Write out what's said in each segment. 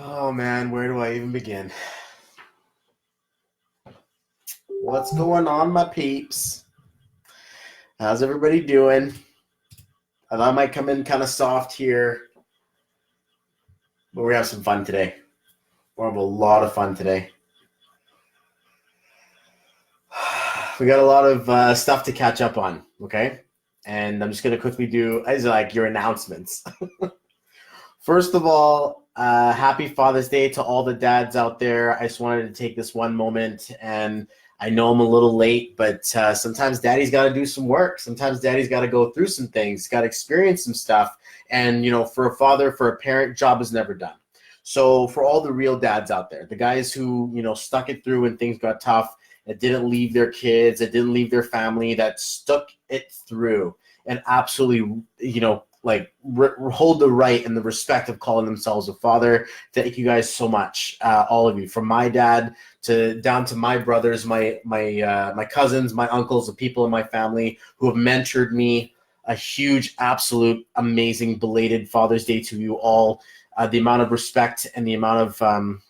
Oh man, where do I even begin? What's going on, my peeps? How's everybody doing? I thought I might come in kind of soft here, but we're gonna have some fun today. We're gonna have a lot of fun today. We got a lot of stuff to catch up on, okay? And I'm just gonna quickly do as like your announcements. First of all, happy Father's Day to all the dads out there. I just wanted to take this one moment, and I know I'm a little late, but sometimes daddy's got to do some work. Sometimes daddy's got to go through some things, got to experience some stuff. And, for a father, for a parent, job is never done. So for all the real dads out there, the guys who, stuck it through when things got tough, that didn't leave their kids, that didn't leave their family, that stuck it through and absolutely, hold the right and the respect of calling themselves a father. Thank you guys so much, all of you, from my dad to down to my brothers, my cousins, my uncles, the people in my family who have mentored me. A huge, absolute, amazing, belated Father's Day to you all. The amount of respect and the amount of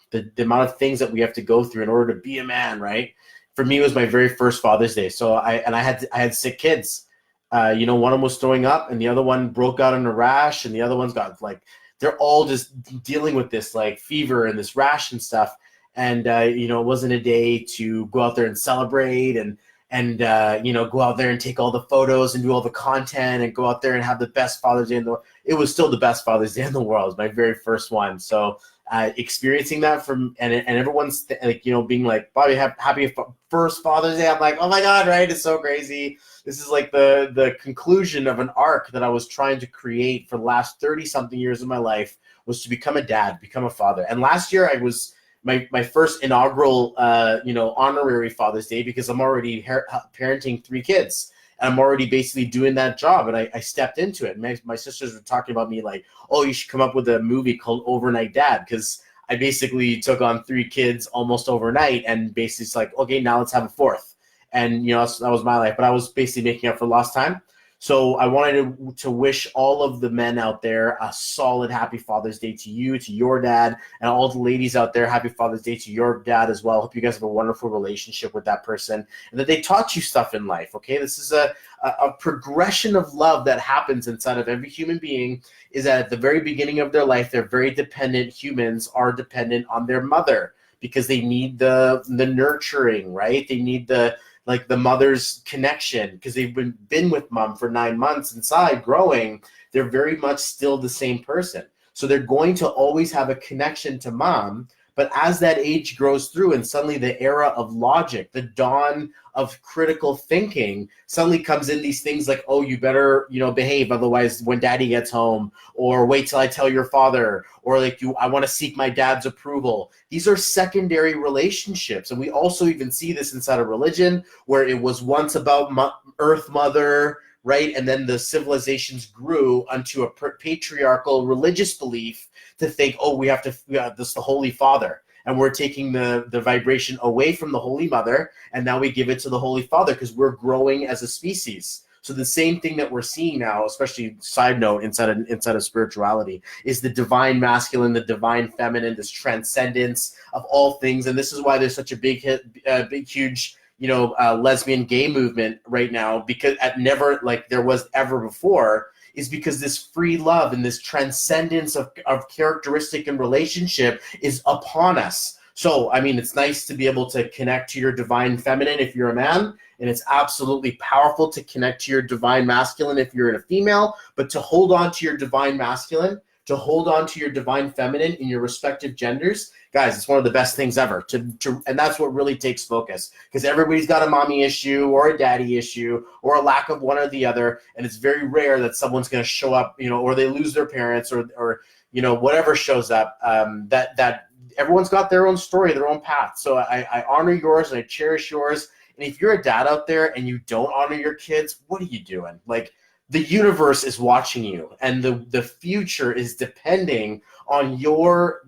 the amount of things that we have to go through in order to be a man, right? For me, it was my very first Father's Day. So I had sick kids. One of them was throwing up, and the other one broke out in a rash, and the other one's got they're all just dealing with this fever and this rash and stuff. And it wasn't a day to go out there and celebrate and go out there and take all the photos and do all the content and go out there and have the best Father's Day in the world. It was still the best Father's Day in the world. It was my very first one. So experiencing that and everyone's being like, Bobby, happy first Father's Day. I'm like, oh my God, right? It's so crazy. This is like the conclusion of an arc that I was trying to create for the last 30-something years of my life, was to become a dad, become a father. And last year I was my first inaugural, honorary Father's Day, because I'm already parenting 3 kids. And I'm already basically doing that job, and I stepped into it. My sisters were talking about me like, oh, you should come up with a movie called Overnight Dad, because I basically took on 3 kids almost overnight, and basically it's like, okay, now let's have a 4th. And, that was my life. But I was basically making up for lost time. So I wanted to wish all of the men out there a solid happy Father's Day to you, to your dad, and all the ladies out there, happy Father's Day to your dad as well. Hope you guys have a wonderful relationship with that person and that they taught you stuff in life, okay? This is a progression of love that happens inside of every human being, is that at the very beginning of their life, they're very dependent. Humans are dependent on their mother because they need the nurturing, right? They need the mother's connection, because they've been with mom for 9 months inside growing. They're very much still the same person. So they're going to always have a connection to mom. But as that age grows through and suddenly the era of logic, the dawn of critical thinking suddenly comes in, these things like, oh, you better, behave. Otherwise, when daddy gets home, or wait till I tell your father, or I want to seek my dad's approval. These are secondary relationships. And we also even see this inside of religion, where it was once about Earth Mother, right? And then the civilizations grew unto a patriarchal religious belief to think, oh, we have this the Holy Father, and we're taking the vibration away from the Holy Mother, and now we give it to the Holy Father because we're growing as a species. So the same thing that we're seeing now, especially side note inside of spirituality, is the divine masculine, the divine feminine, this transcendence of all things. And this is why there's such a big huge lesbian gay movement right now, because at never like there was ever before, is because this free love and this transcendence of characteristic and relationship is upon us. So, I mean, it's nice to be able to connect to your divine feminine if you're a man, and it's absolutely powerful to connect to your divine masculine if you're a female, but to hold on to your divine masculine, to hold on to your divine feminine in your respective genders, guys, it's one of the best things ever. And that's what really takes focus, because everybody's got a mommy issue or a daddy issue or a lack of one or the other, and it's very rare that someone's going to show up, or they lose their parents or whatever shows up. That everyone's got their own story, their own path. So I honor yours and I cherish yours. And if you're a dad out there and you don't honor your kids, what are you doing? The universe is watching you, and the future is depending on your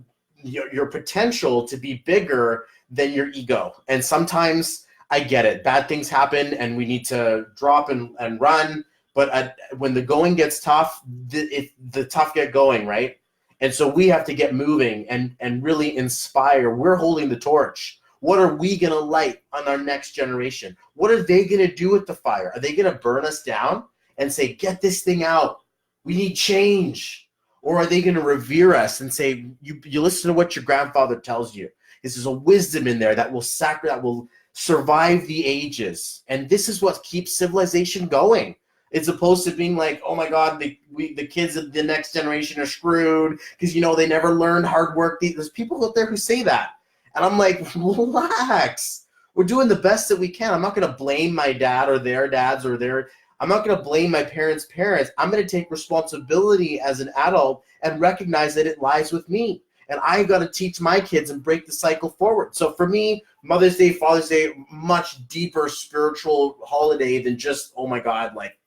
potential to be bigger than your ego. And sometimes I get it. Bad things happen and we need to drop and run. But when the going gets tough, the tough get going, right? And so we have to get moving and really inspire. We're holding the torch. What are we going to light on our next generation? What are they going to do with the fire? Are they going to burn us down and say, get this thing out? We need change. Or are they going to revere us and say, you listen to what your grandfather tells you? This is a wisdom in there that will survive the ages. And this is what keeps civilization going. As opposed to being like, oh my God, the kids of the next generation are screwed because, they never learned hard work. There's people out there who say that. And I'm like, relax. We're doing the best that we can. I'm not going to blame my dad or their dads I'm not going to blame my parents' parents. I'm going to take responsibility as an adult and recognize that it lies with me. And I got to teach my kids and break the cycle forward. So for me, Mother's Day, Father's Day, much deeper spiritual holiday than just, oh my God, like,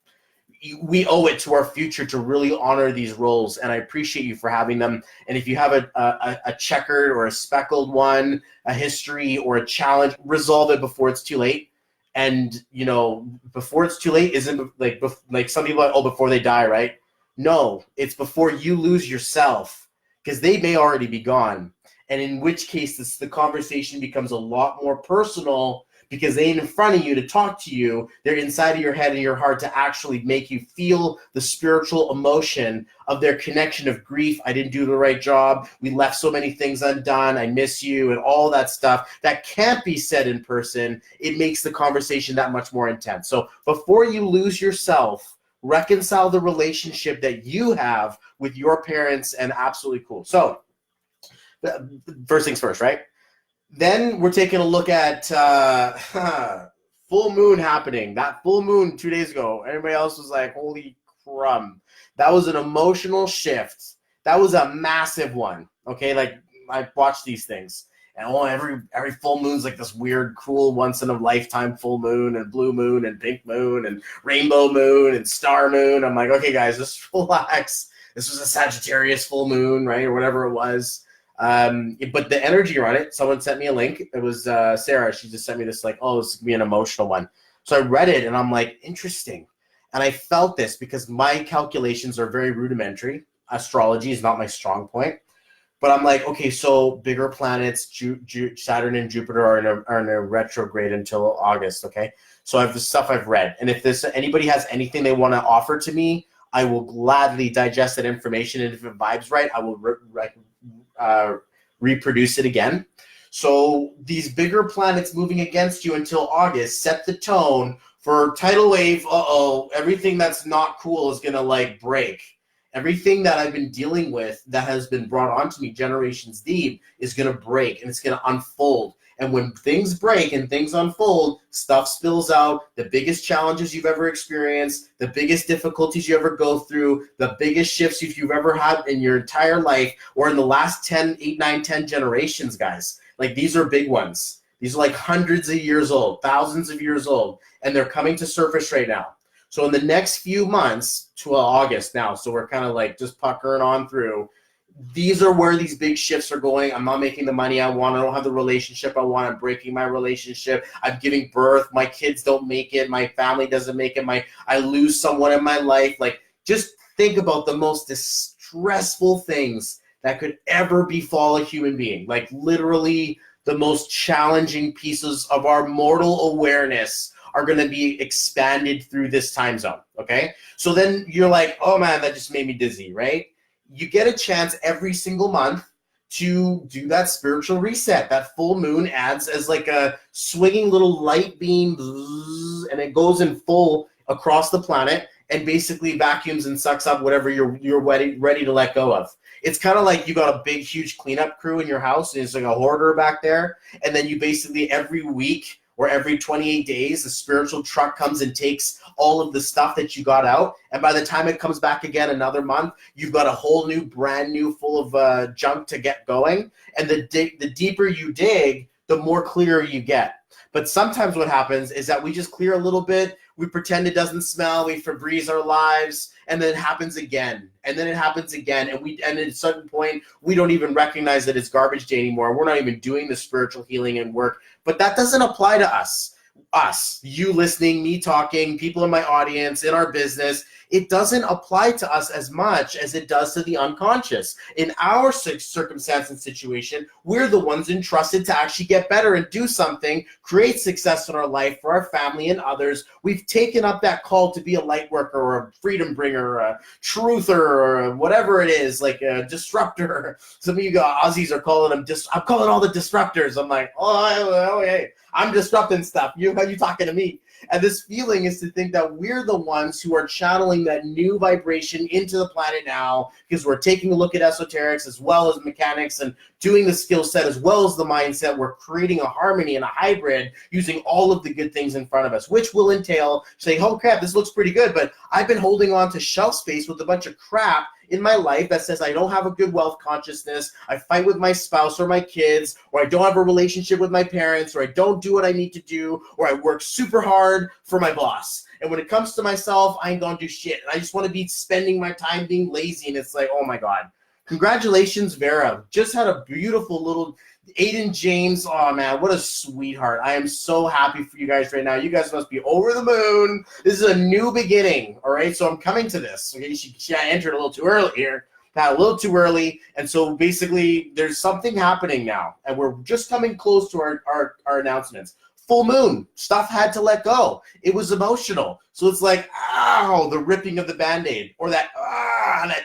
we owe it to our future to really honor these roles, and I appreciate you for having them. And if you have a checkered or a speckled one, a history or a challenge, resolve it before it's too late. And before it's too late isn't like some people are, before they die, right? No, it's before you lose yourself, because they may already be gone. And in which case the conversation becomes a lot more personal, because they ain't in front of you to talk to you. They're inside of your head and your heart to actually make you feel the spiritual emotion of their connection of grief. I didn't do the right job. We left so many things undone. I miss you, and all that stuff that can't be said in person. It makes the conversation that much more intense. So before you lose yourself, reconcile the relationship that you have with your parents, and absolutely cool. So first things first, right? Then we're taking a look at full moon happening. That full moon 2 days ago, everybody else was like, holy crumb. That was an emotional shift. That was a massive one, okay? Like, I watch these things, and every full moon's like this weird, cool, once-in-a-lifetime full moon, and blue moon, and pink moon, and rainbow moon, and star moon. I'm like, okay, guys, just relax. This was a Sagittarius full moon, right, or whatever it was. But the energy around it, someone sent me a link. It was Sarah. She just sent me this, like, oh, this is going to be an emotional one. So I read it, and I'm like, interesting. And I felt this because my calculations are very rudimentary. Astrology is not my strong point. But I'm like, okay, so bigger planets, Saturn and Jupiter are in a retrograde until August, okay? So I have the stuff I've read. And if anybody has anything they want to offer to me, I will gladly digest that information. And if it vibes right, I will reproduce it again. So these bigger planets moving against you until August set the tone for tidal wave. Everything that's not cool is gonna like break. Everything that I've been dealing with that has been brought onto me generations deep is gonna break, and it's gonna unfold. And when things break and things unfold, stuff spills out. The biggest challenges you've ever experienced, the biggest difficulties you ever go through, the biggest shifts you've ever had in your entire life or in the last 8, 9, 10 generations, guys. Like, these are big ones. These are like hundreds of years old, thousands of years old, and they're coming to surface right now. So in the next few months to August now, so we're kind of like just puckering on through, these are where these big shifts are going. I'm not making the money I want. I don't have the relationship I want. I'm breaking my relationship. I'm giving birth. My kids don't make it. My family doesn't make it. I lose someone in my life. Like, just think about the most distressful things that could ever befall a human being. Like, literally the most challenging pieces of our mortal awareness are going to be expanded through this time zone, okay? So then you're like, oh man, that just made me dizzy, right? You get a chance every single month to do that spiritual reset. That full moon adds as like a swinging little light beam, and it goes in full across the planet and basically vacuums and sucks up whatever you're ready to let go of. It's kind of like you got a big, huge cleanup crew in your house, and it's like a hoarder back there, and then you basically every week or every 28 days, the spiritual truck comes and takes all of the stuff that you got out. And by the time it comes back again another month, you've got a whole new, brand new, full of junk to get going. And the deeper you dig, the more clear you get. But sometimes what happens is that we just clear a little bit, we pretend it doesn't smell, we Febreze our lives, and then it happens again. And then it happens again. And at a certain point, we don't even recognize that it's garbage day anymore. We're not even doing the spiritual healing and work. But that doesn't apply to us. us, you listening, me talking, people in my audience, in our business, it doesn't apply to us as much as it does to the unconscious. In our circumstance and situation, we're the ones entrusted to actually get better and do something, create success in our life for our family and others. We've taken up that call to be a light worker or a freedom bringer or a truther or whatever it is, like a disruptor. Some of you Aussies are calling them, I'm calling all the disruptors. I'm like, oh, hey, I'm disrupting stuff. How you talking to me? And this feeling is to think that we're the ones who are channeling that new vibration into the planet now, because we're taking a look at esoterics as well as mechanics and doing the skill set as well as the mindset. We're creating a harmony and a hybrid using all of the good things in front of us, which will entail saying, oh crap, this looks pretty good, but I've been holding on to shelf space with a bunch of crap in my life that says I don't have a good wealth consciousness, I fight with my spouse or my kids, or I don't have a relationship with my parents, or I don't do what I need to do, or I work super hard for my boss. And when it comes to myself, I ain't gonna do shit. And I just want to be spending my time being lazy. And it's like, oh my God. Congratulations, Vera. Just had a beautiful little Aiden James. Oh man, what a sweetheart. I am so happy for you guys right now. You guys must be over the moon. This is a new beginning. All right. So I'm coming to this. Okay. She entered a little too early here. Got a little too early. And so basically there's something happening now. And we're just coming close to our announcements. Full moon, stuff had to let go. It was emotional. So it's like, ow, the ripping of the Band-Aid, or that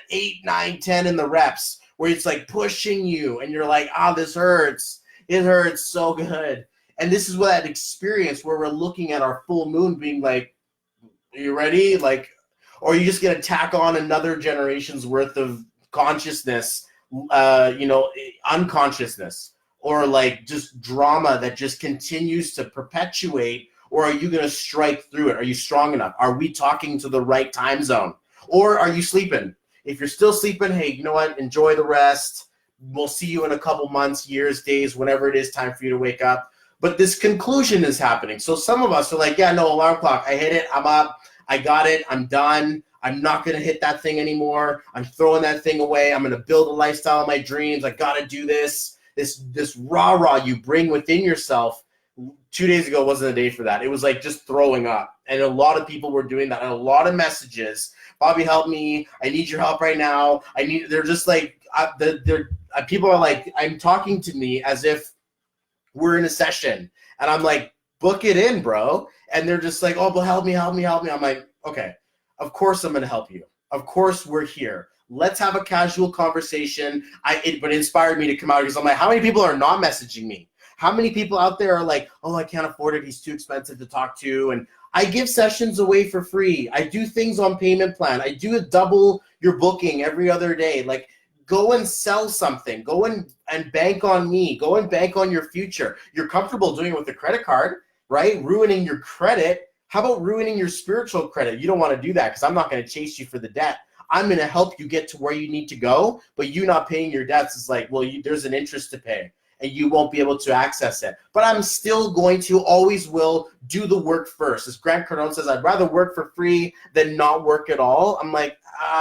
8, 9, 10 in the reps, where it's like pushing you and you're like, this hurts. It hurts so good. And this is what that experience where we're looking at our full moon being like, are you ready? Like, or are you just going to tack on another generation's worth of consciousness, unconsciousness? Or like just drama that just continues to perpetuate, or are you going to strike through it? Are you strong enough? Are we talking to the right time zone? Or are you sleeping? If you're still sleeping, hey, you know what? Enjoy the rest. We'll see you in a couple months, years, days, whenever it is time for you to wake up. But this conclusion is happening. So some of us are like, yeah, no, alarm clock. I hit it. I'm up. I got it. I'm done. I'm not going to hit that thing anymore. I'm throwing that thing away. I'm going to build a lifestyle of my dreams. I got to do this. This rah-rah you bring within yourself. 2 days ago wasn't a day for that. It was like just throwing up. And a lot of people were doing that. And a lot of messages. Bobby, help me. I need your help right now. They're just like, people are like, I'm talking to me as if we're in a session. And I'm like, book it in, bro. And they're just like, oh, but help me. I'm like, okay, of course I'm going to help you. Of course we're here. Let's have a casual conversation. But it inspired me to come out because I'm like, how many people are not messaging me? How many people out there are like, oh, I can't afford it. He's too expensive to talk to. And I give sessions away for free. I do things on payment plan. I do double your booking every other day. Like, go and sell something. Go and bank on me. Go and bank on your future. You're comfortable doing it with a credit card, right? Ruining your credit. How about ruining your spiritual credit? You don't want to do that because I'm not going to chase you for the debt. I'm going to help you get to where you need to go, but you not paying your debts is like, well, there's an interest to pay, and you won't be able to access it. But I'm still going to, always will, do the work first. As Grant Cardone says, I'd rather work for free than not work at all. I'm like,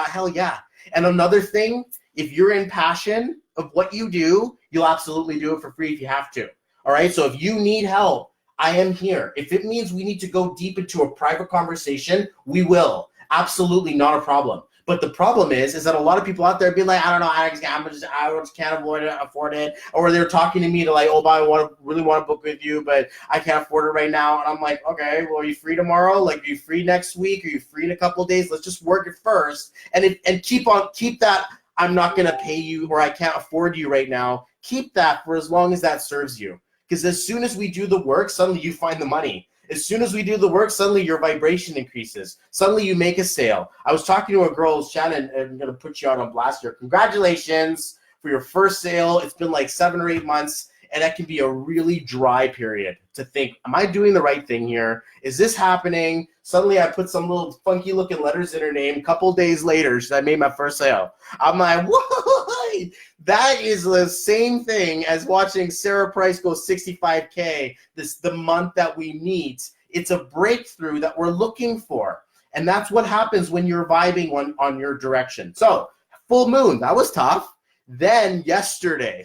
hell yeah. And another thing, if you're in passion of what you do, you'll absolutely do it for free if you have to. All right? So if you need help, I am here. If it means we need to go deep into a private conversation, we will. Absolutely not a problem. But the problem is that a lot of people out there be like, I don't know, I just can't afford it. Or they're talking to me to like, oh, I really want to book with you, but I can't afford it right now. And I'm like, okay, well, are you free tomorrow? Like, are you free next week? Are you free in a couple of days? Let's just work it first. And keep that, I'm not going to pay you, or I can't afford you right now. Keep that for as long as that serves you. Because as soon as we do the work, suddenly you find the money. As soon as we do the work, suddenly your vibration increases. Suddenly you make a sale. I was talking to a girl, Shannon, and I'm going to put you out on blast here. Congratulations for your first sale. It's been like 7 or 8 months, and that can be a really dry period to think, am I doing the right thing here? Is this happening? Suddenly I put some little funky looking letters in her name. A couple days later, I made my first sale. I'm like, whoa, that is the same thing as watching Sarah Price go 65K the month that we meet. It's a breakthrough that we're looking for. And that's what happens when you're vibing on your direction. So full moon, that was tough. Then yesterday,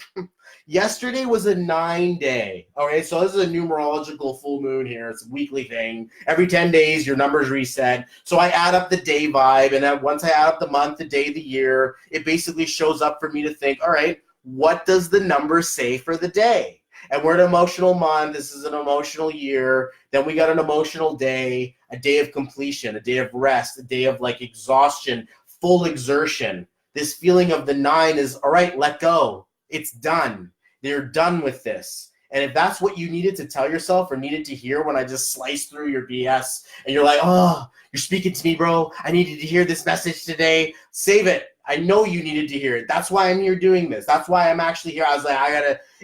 yesterday was a 9-day. Okay, so this is a numerological full moon here. It's a weekly thing. Every 10 days, your numbers reset. So I add up the day vibe, and then once I add up the month, the day, the year, it basically shows up for me to think, all right, what does the number say for the day? And we're an emotional month. This is an emotional year. Then we got an emotional day, a day of completion, a day of rest, a day of like exhaustion, full exertion. This feeling of the 9 is, all right, let go. It's done. They're done with this. And if that's what you needed to tell yourself or needed to hear when I just sliced through your BS and you're like, oh, you're speaking to me, bro. I needed to hear this message today. Save it. I know you needed to hear it. That's why I'm here doing this. That's why I'm actually here. I was like,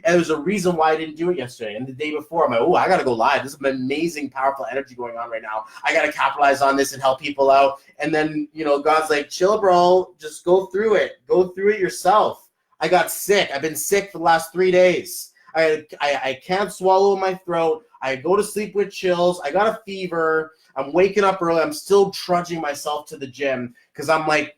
and there's a reason why I didn't do it yesterday. And the day before, I'm like, oh, I got to go live. There's some amazing, powerful energy going on right now. I got to capitalize on this and help people out. And then, God's like, chill, bro. Just go through it. Go through it yourself. I got sick. I've been sick for the last 3 days. I can't swallow in my throat. I go to sleep with chills. I got a fever. I'm waking up early. I'm still trudging myself to the gym because I'm like,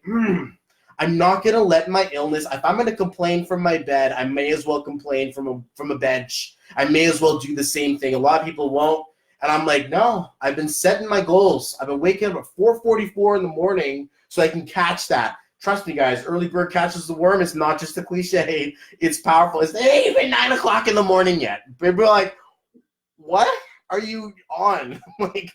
I'm not going to let my illness, if I'm going to complain from my bed, I may as well complain from a bench. I may as well do the same thing. A lot of people won't. And I'm like, no, I've been setting my goals. I've been waking up at 4:44 in the morning so I can catch that. Trust me, guys, early bird catches the worm. It's not just a cliche. It's powerful. It ain't even 9 o'clock in the morning yet. People are like, what are you on? Like,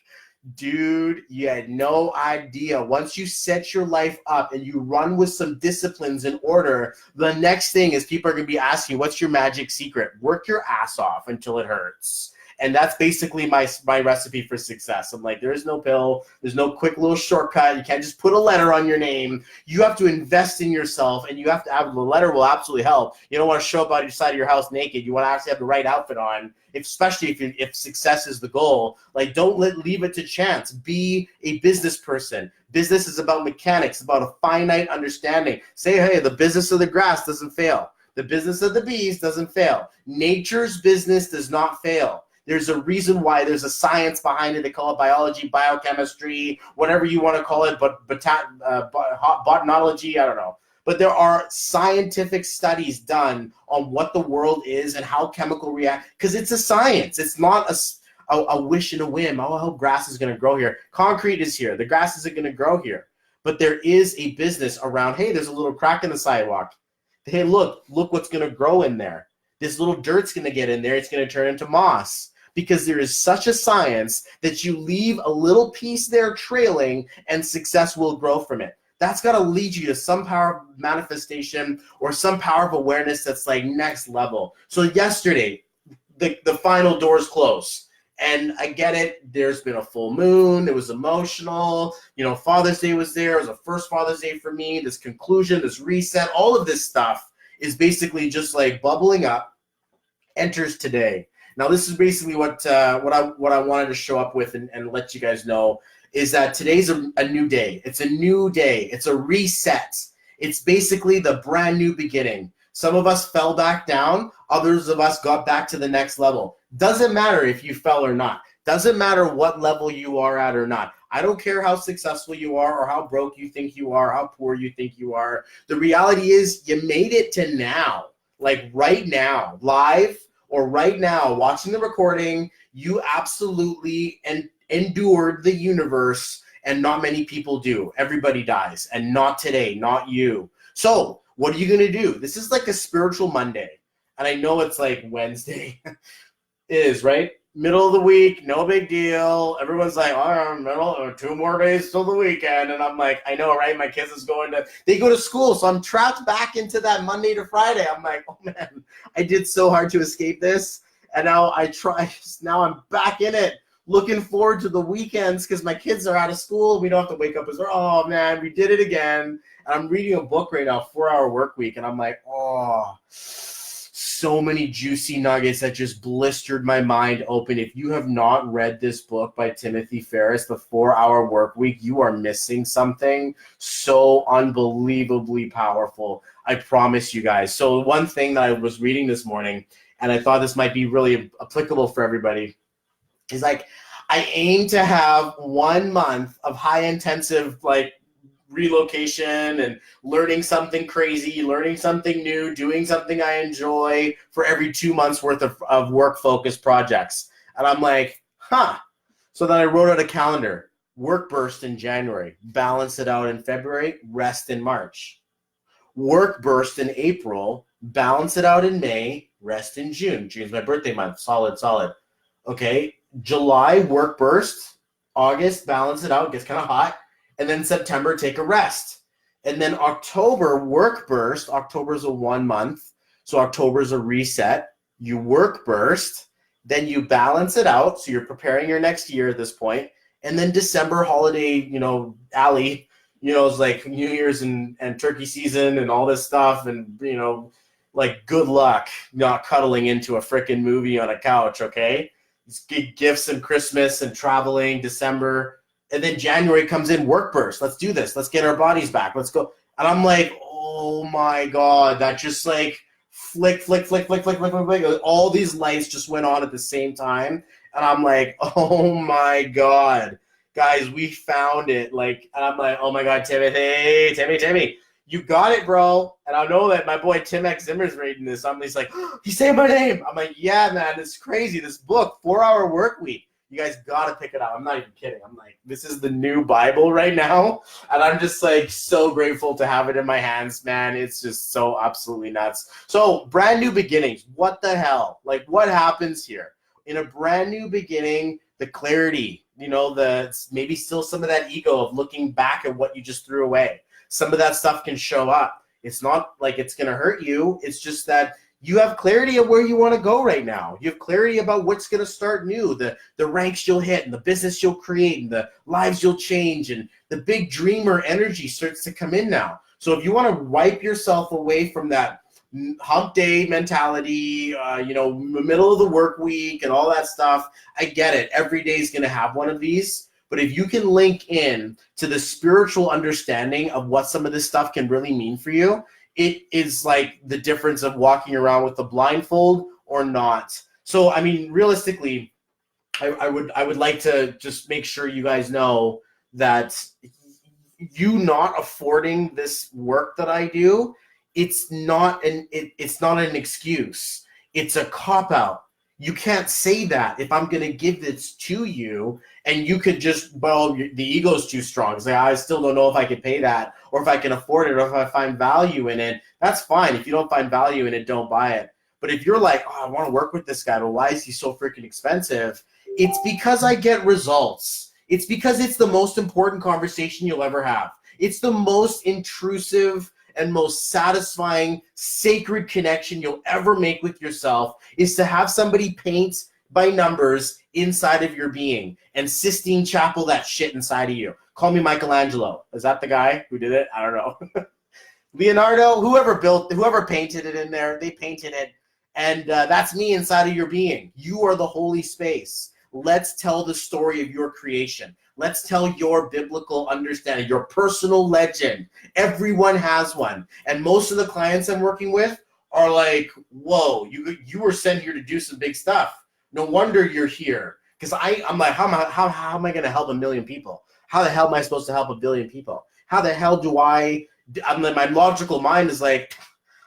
dude, you had no idea. Once you set your life up and you run with some disciplines in order, the next thing is people are going to be asking, what's your magic secret? Work your ass off until it hurts. And that's basically my recipe for success. I'm like, there is no pill. There's no quick little shortcut. You can't just put a letter on your name. You have to invest in yourself, and you have to have the letter will absolutely help. You don't want to show up out your side of your house naked. You want to actually have the right outfit on, especially if success is the goal. Like, don't leave it to chance. Be a business person. Business is about mechanics, about a finite understanding. Say, hey, the business of the grass doesn't fail. The business of the bees doesn't fail. Nature's business does not fail. There's a reason why. There's a science behind it. They call it biology, biochemistry, whatever you want to call it, but botanology, I don't know. But there are scientific studies done on what the world is and how chemical react, because it's a science. It's not a wish and a whim. Oh, I hope grass is going to grow here. Concrete is here. The grass isn't going to grow here. But there is a business around, hey, there's a little crack in the sidewalk. Hey, look what's going to grow in there. This little dirt's going to get in there. It's going to turn into moss. Because there is such a science that you leave a little piece there trailing and success will grow from it. That's got to lead you to some power of manifestation or some power of awareness that's like next level. So yesterday, the final doors closed. And I get it. There's been a full moon. It was emotional. Father's Day was there. It was the first Father's Day for me. This conclusion, this reset, all of this stuff is basically just like bubbling up, enters today. Now, this is basically what I wanted to show up with and let you guys know is that today's a new day. It's a new day. It's a reset. It's basically the brand new beginning. Some of us fell back down. Others of us got back to the next level. Doesn't matter if you fell or not. Doesn't matter what level you are at or not. I don't care how successful you are or how broke you think you are, how poor you think you are. The reality is you made it to now, like right now, live. Or right now, watching the recording, you absolutely endured the universe, and not many people do. Everybody dies, and not today, not you. So what are you going to do? This is like a spiritual Monday, and I know it's like Wednesday. It is, right? Middle of the week, no big deal. Everyone's like, oh, 2 more days till the weekend. And I'm like, I know, right? My kids they go to school. So I'm trapped back into that Monday to Friday. I'm like, oh man, I did so hard to escape this. And now now I'm back in it, looking forward to the weekends because my kids are out of school. We don't have to wake up as, oh man, we did it again. And I'm reading a book right now, 4-Hour Work Week. And I'm like, oh, so many juicy nuggets that just blistered my mind open. If you have not read this book by Timothy Ferriss, The 4-Hour Work Week, you are missing something so unbelievably powerful. I promise you guys. So one thing that I was reading this morning, and I thought this might be really applicable for everybody, is like, I aim to have 1 month of high intensive, like relocation and learning something crazy, learning something new, doing something I enjoy for every 2 months worth of work-focused projects. And I'm like, huh. So then I wrote out a calendar. Work burst in January, balance it out in February, rest in March. Work burst in April, balance it out in May, rest in June. June's my birthday month. Solid. Okay. July, work burst. August, balance it out. Gets kind of hot. And then September, take a rest. And then October, work burst. October's a 1 month. So October's a reset. You work burst. Then you balance it out. So you're preparing your next year at this point. And then December, holiday, alley, it's like New Year's and turkey season and all this stuff. And, like, good luck not cuddling into a freaking movie on a couch, okay? Gifts and Christmas and traveling, December. And then January comes in, work burst. Let's do this. Let's get our bodies back. Let's go. And I'm like, oh, my God. That just, like, flick. All these lights just went on at the same time. And I'm like, oh, my God. Guys, we found it. Like, and I'm like, oh, my God, Timmy. You got it, bro. And I know that my boy Tim X Zimmer's reading this. He's like, oh, he saying my name. I'm like, yeah, man, it's crazy. This book, 4-Hour Work Week. You guys got to pick it up. I'm not even kidding. I'm like, this is the new Bible right now. And I'm just like so grateful to have it in my hands, man. It's just so absolutely nuts. So brand new beginnings. What the hell? Like, what happens here? In a brand new beginning, the clarity, maybe still some of that ego of looking back at what you just threw away. Some of that stuff can show up. It's not like it's going to hurt you. It's just that you have clarity of where you want to go right now. You have clarity about what's going to start new, the ranks you'll hit and the business you'll create and the lives you'll change, and the big dreamer energy starts to come in now. So if you want to wipe yourself away from that hump day mentality, middle of the work week and all that stuff, I get it. Every day is going to have one of these. But if you can link in to the spiritual understanding of what some of this stuff can really mean for you, it is like the difference of walking around with a blindfold or not. So, I mean, realistically, I would like to just make sure you guys know that you not affording this work that I do, it's not an excuse. It's a cop-out. You can't say that if I'm going to give this to you and you could just, the ego's too strong. It's like, I still don't know if I can pay that or if I can afford it or if I find value in it. That's fine. If you don't find value in it, don't buy it. But if you're like, oh, I want to work with this guy, but why is he so freaking expensive? It's because I get results. It's because it's the most important conversation you'll ever have. It's the most intrusive and most satisfying, sacred connection you'll ever make with yourself is to have somebody paint by numbers inside of your being and Sistine Chapel that shit inside of you. Call me Michelangelo. Is that the guy who did it? I don't know. Leonardo, whoever painted it in there, they painted it. And that's me inside of your being. You are the holy space. Let's tell the story of your creation. Let's tell your biblical understanding, your personal legend. Everyone has one. And most of the clients I'm working with are like, whoa, you were sent here to do some big stuff. No wonder you're here. Because I'm like, how am I going to help 1 million people? How the hell am I supposed to help 1 billion people? How the hell do my logical mind is like,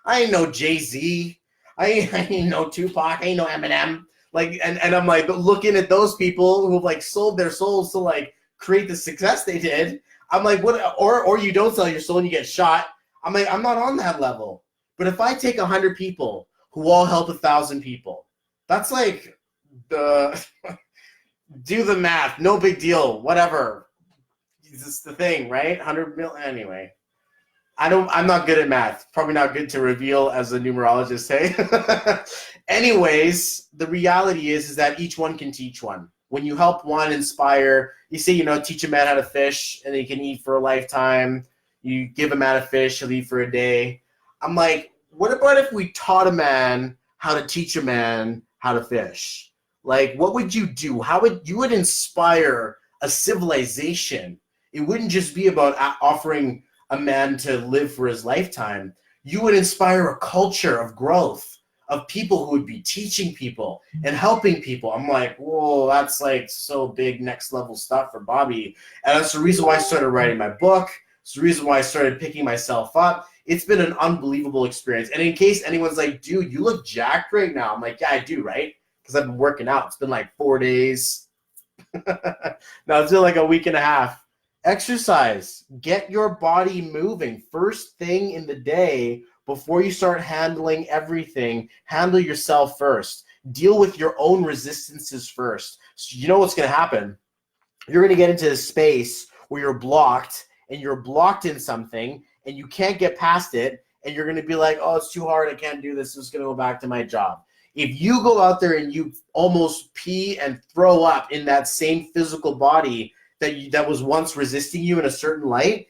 I ain't no Jay-Z. I ain't no Tupac. I ain't no Eminem. Like, and I'm like looking at those people who've like sold their souls to like create the success they did. I'm like, what? Or you don't sell your soul and you get shot. I'm like, I'm not on that level. But if I take 100 people who all help 1,000 people, that's like the do the math. No big deal. Whatever. This is the thing, right? 100 million. Anyway, I'm not good at math. Probably not good to reveal as a numerologist, hey? Anyways, the reality is that each one can teach one. When you help one inspire, you say, teach a man how to fish and he can eat for a lifetime. You give a man a fish, he'll eat for a day. I'm like, what about if we taught a man how to teach a man how to fish? Like, what would you do? You would inspire a civilization. It wouldn't just be about offering a man to live for his lifetime. You would inspire a culture of growth, of people who would be teaching people and helping people. I'm like, whoa, that's like so big next level stuff for Bobby. And that's the reason why I started writing my book. It's the reason why I started picking myself up. It's been an unbelievable experience. And in case anyone's like, dude, you look jacked right now. I'm like, yeah, I do, right? Because I've been working out. It's been like 4 days. No, it's been like a week and a half. Exercise. Get your body moving. First thing in the day, before you start handling everything, handle yourself first. Deal with your own resistances first. So you know what's going to happen? You're going to get into a space where you're blocked, and you're blocked in something, and you can't get past it, and you're going to be like, oh, it's too hard. I can't do this. I'm just going to go back to my job. If you go out there and you almost pee and throw up in that same physical body that was once resisting you in a certain light,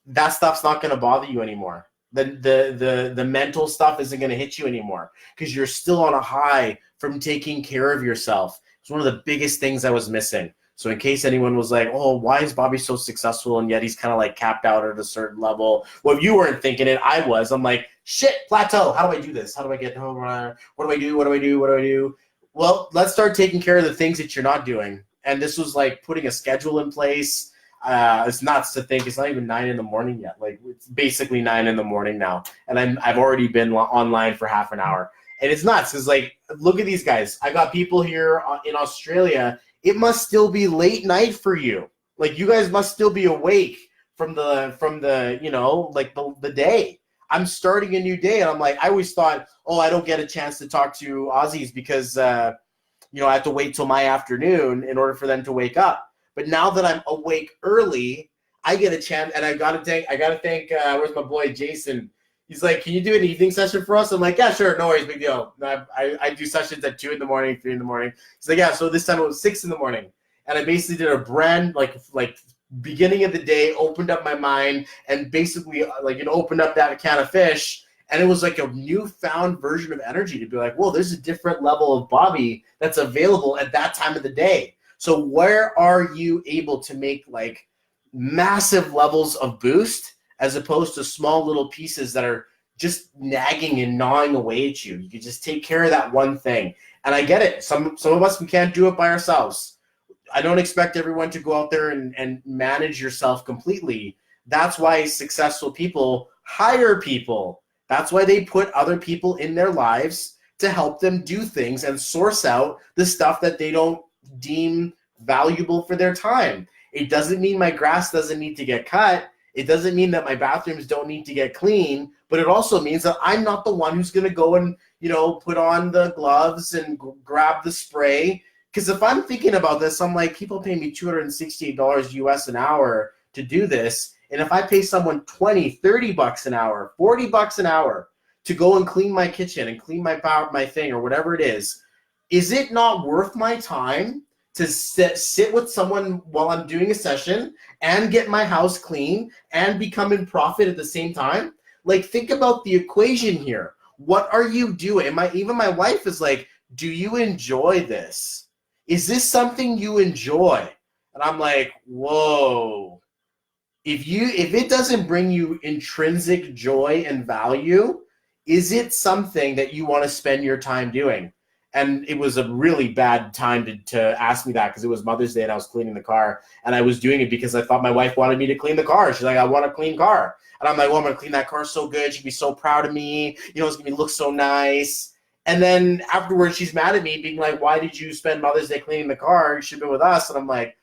that stuff's not going to bother you anymore. The mental stuff isn't going to hit you anymore because you're still on a high from taking care of yourself. It's one of the biggest things I was missing. So in case anyone was like, oh, why is Bobby so successful and yet he's kind of like capped out at a certain level? Well, if you weren't thinking it, I was. I'm like, shit, plateau. How do I do this? How do I get home? What do I do? What do I do? What do I do? Well, let's start taking care of the things that you're not doing. And this was like putting a schedule in place. It's nuts to think it's not even 9 a.m. yet. Like it's basically 9 a.m. now. And I've already been online for half an hour. And it's nuts. It's like, look at these guys. I got people here in Australia. It must still be late night for you. Like you guys must still be awake from the you know, like the day. I'm starting a new day, and I'm like, I always thought, oh, I don't get a chance to talk to Aussies because you know, I have to wait till my afternoon in order for them to wake up. But now that I'm awake early, I get a chance, and I gotta thank where's my boy Jason? He's like, can you do an evening session for us? I'm like, yeah, sure, no worries, big deal. I do sessions at 2 in the morning, 3 in the morning. He's like, yeah, so this time it was 6 in the morning. And I basically did a brand, like beginning of the day, opened up my mind, and basically, like, you know, opened up that can of fish. And it was like a newfound version of energy to be like, whoa, there's a different level of Bobby that's available at that time of the day. So where are you able to make like massive levels of boost as opposed to small little pieces that are just nagging and gnawing away at you? You can just take care of that one thing. And I get it. Some of us, we can't do it by ourselves. I don't expect everyone to go out there and manage yourself completely. That's why successful people hire people. That's why they put other people in their lives to help them do things and source out the stuff that they don't deem valuable for their time. It doesn't mean my grass doesn't need to get cut. It doesn't mean that my bathrooms don't need to get clean, but it also means that I'm not the one who's going to go and, you know, put on the gloves and grab the spray. Because if I'm thinking about this, I'm like, people pay me $268 US an hour to do this. And if I pay someone $20, $30 an hour, $40 an hour to go and clean my kitchen and clean my thing or whatever it is it not worth my time to sit with someone while I'm doing a session and get my house clean and become in profit at the same time? Like, think about the equation here. What are you doing? Even my wife is like, do you enjoy this? Is this something you enjoy? And I'm like, whoa. If it doesn't bring you intrinsic joy and value, is it something that you want to spend your time doing? And it was a really bad time to ask me that because it was Mother's Day and I was cleaning the car. And I was doing it because I thought my wife wanted me to clean the car. She's like, I want a clean car. And I'm like, well, I'm going to clean that car so good. She'd be so proud of me. You know, it's going to look so nice. And then afterwards, she's mad at me being like, why did you spend Mother's Day cleaning the car? You should have been with us. And I'm like,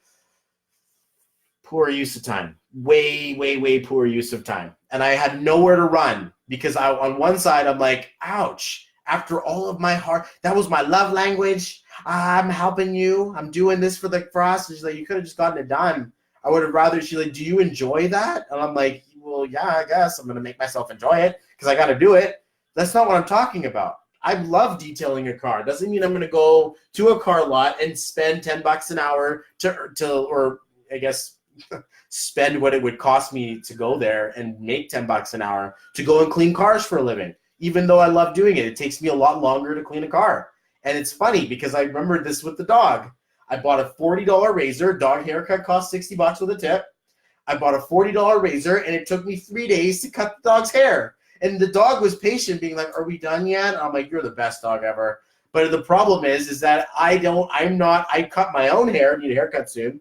poor use of time. Way, way, way poor use of time. And I had nowhere to run because on one side, I'm like, ouch. After all of my heart, that was my love language. I'm helping you. I'm doing this for us. She's like, you could have just gotten it done. I would have rather. She's like, do you enjoy that? And I'm like, well, yeah, I guess I'm going to make myself enjoy it because I got to do it. That's not what I'm talking about. I love detailing a car. Doesn't mean I'm going to go to a car lot and spend $10 an hour or I guess spend what it would cost me to go there and make $10 an hour to go and clean cars for a living. Even though I love doing it, it takes me a lot longer to clean a car. And it's funny because I remembered this with the dog. I bought a $40 razor. Dog haircut cost $60 with a tip. I bought a $40 razor, and it took me 3 days to cut the dog's hair. And the dog was patient, being like, are we done yet? And I'm like, you're the best dog ever. But the problem is that I cut my own hair, need a haircut soon.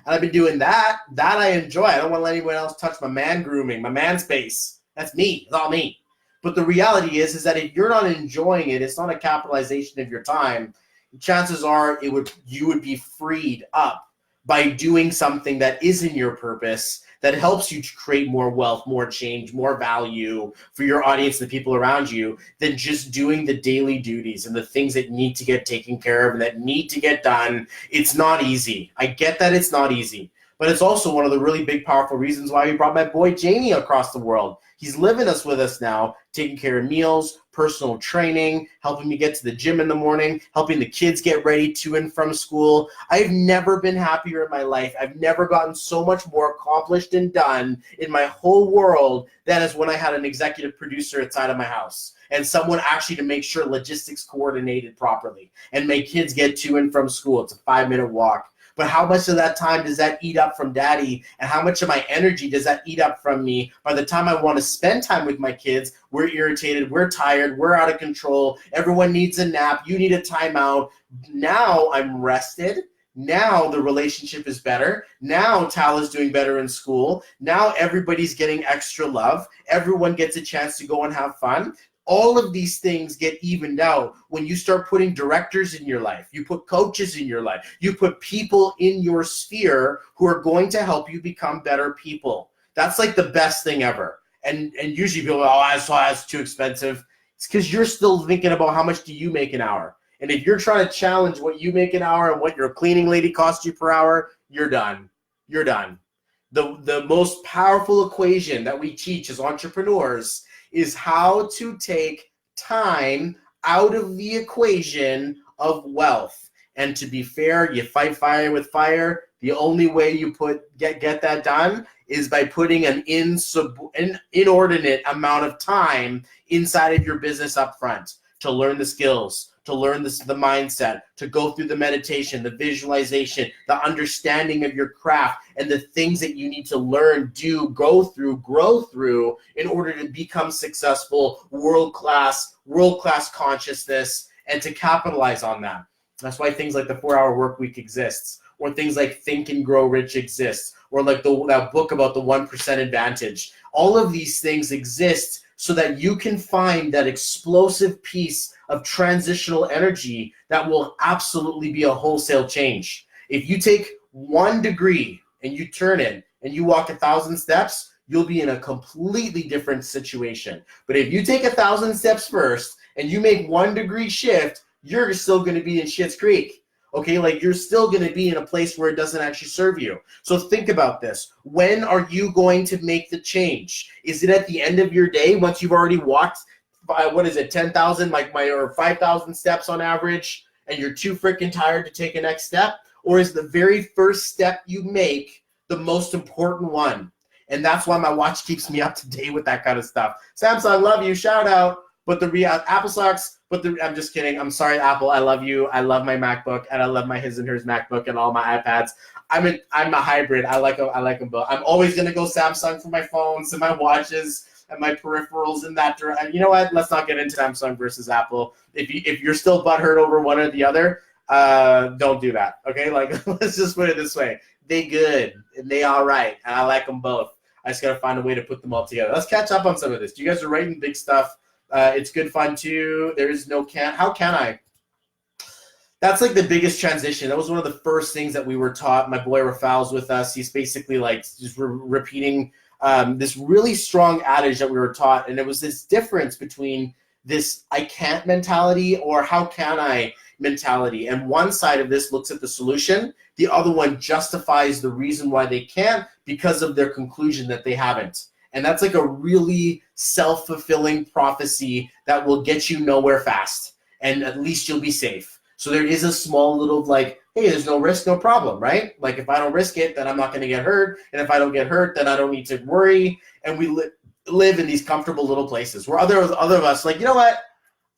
And I've been doing that. That I enjoy. I don't want to let anyone else touch my man grooming, my man space. That's me. It's all me. But the reality is that if you're not enjoying it, it's not a capitalization of your time. Chances are you would be freed up by doing something that isn't your purpose, that helps you to create more wealth, more change, more value for your audience, the people around you, than just doing the daily duties and the things that need to get taken care of and that need to get done. It's not easy. I get that it's not easy, but it's also one of the really big, powerful reasons why we brought my boy Jamie across the world. He's living with us now, taking care of meals, personal training, helping me get to the gym in the morning, helping the kids get ready to and from school. I've never been happier in my life. I've never gotten so much more accomplished and done in my whole world than as when I had an executive producer inside of my house and someone actually to make sure logistics coordinated properly and make kids get to and from school. It's a 5-minute walk. But how much of that time does that eat up from daddy? And how much of my energy does that eat up from me? By the time I want to spend time with my kids, we're irritated, we're tired, we're out of control. Everyone needs a nap. You need a timeout. Now I'm rested. Now the relationship is better. Now Tal is doing better in school. Now everybody's getting extra love. Everyone gets a chance to go and have fun. All of these things get evened out when you start putting directors in your life. You put coaches in your life. You put people in your sphere who are going to help you become better people. That's like the best thing ever. And usually people go, oh, that's too expensive. It's because you're still thinking about how much do you make an hour. And if you're trying to challenge what you make an hour and what your cleaning lady costs you per hour, you're done. You're done. The most powerful equation that we teach as entrepreneurs is how to take time out of the equation of wealth. And to be fair, you fight fire with fire. The only way you get that done is by putting an inordinate amount of time inside of your business up front to learn the skills, to learn the mindset, to go through the meditation, the visualization, the understanding of your craft, and the things that you need to learn, do, go through, grow through in order to become successful, world-class consciousness, and to capitalize on that. That's why things like the 4-Hour Work Week exists, or things like Think and Grow Rich exists, or like that book about the 1% advantage. All of these things exist so that you can find that explosive piece of transitional energy that will absolutely be a wholesale change. If you take 1 degree and you turn it and you walk 1,000 steps, you'll be in a completely different situation. But if you take 1,000 steps first and you make 1 degree shift, you're still going to be in Schitt's Creek. Okay, like you're still going to be in a place where it doesn't actually serve you. So think about this. When are you going to make the change? Is it at the end of your day once you've already walked, 10,000 or 5,000 steps on average, and you're too freaking tired to take a next step? Or is the very first step you make the most important one? And that's why my watch keeps me up to date with that kind of stuff. Samsung, love you, shout out. But Apple sucks. I'm just kidding. I'm sorry, Apple. I love you. I love my MacBook, and I love my his and hers MacBook and all my iPads. I'm a hybrid. I like them both. I'm always gonna go Samsung for my phones and my watches and my peripherals in that direction. You know what? Let's not get into Samsung versus Apple. If you're still butthurt over one or the other, don't do that. Okay, like let's just put it this way: they good and they all right, and I like them both. I just gotta find a way to put them all together. Let's catch up on some of this. You guys are writing big stuff. It's good fun too. There is no how can I? That's like the biggest transition. That was one of the first things that we were taught. My boy Rafael's with us. He's basically like just repeating this really strong adage that we were taught. And it was this difference between this I can't mentality or how can I mentality. And one side of this looks at the solution. The other one justifies the reason why they can't because of their conclusion that they haven't. And that's like a really self-fulfilling prophecy that will get you nowhere fast. And at least you'll be safe. So there is a small little hey, there's no risk, no problem, right? Like if I don't risk it, then I'm not going to get hurt. And if I don't get hurt, then I don't need to worry. And we live in these comfortable little places where other of us you know what?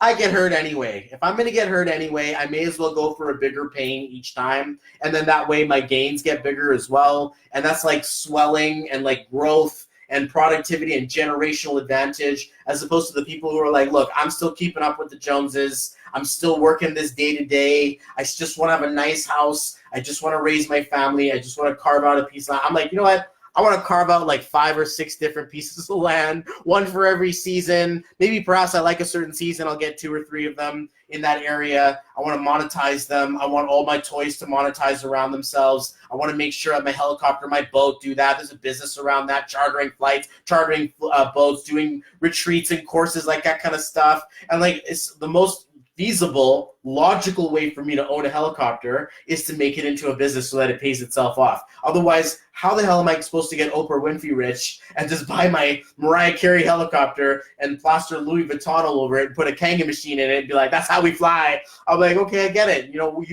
I get hurt anyway. If I'm going to get hurt anyway, I may as well go for a bigger pain each time. And then that way my gains get bigger as well. And that's like swelling and like growth and productivity and generational advantage, as opposed to the people who are like, look, I'm still keeping up with the Joneses. I'm still working this day to day. I just want to have a nice house. I just want to raise my family. I just want to carve out a piece of land. I'm like, you know what? I want to carve out like 5 or 6 different pieces of land, one for every season. Maybe perhaps I like a certain season, I'll get 2 or 3 of them in that area. I want to monetize them. I want all my toys to monetize around themselves. I want to make sure that my helicopter, my boat do that. There's a business around that, chartering flights, chartering boats, doing retreats and courses, like that kind of stuff. And like, it's the most feasible, logical way for me to own a helicopter is to make it into a business so that it pays itself off. Otherwise, how the hell am I supposed to get Oprah Winfrey rich and just buy my Mariah Carey helicopter and plaster Louis Vuitton all over it and put a Kanga machine in it and be like, that's how we fly? I'm like, okay, I get it. You know,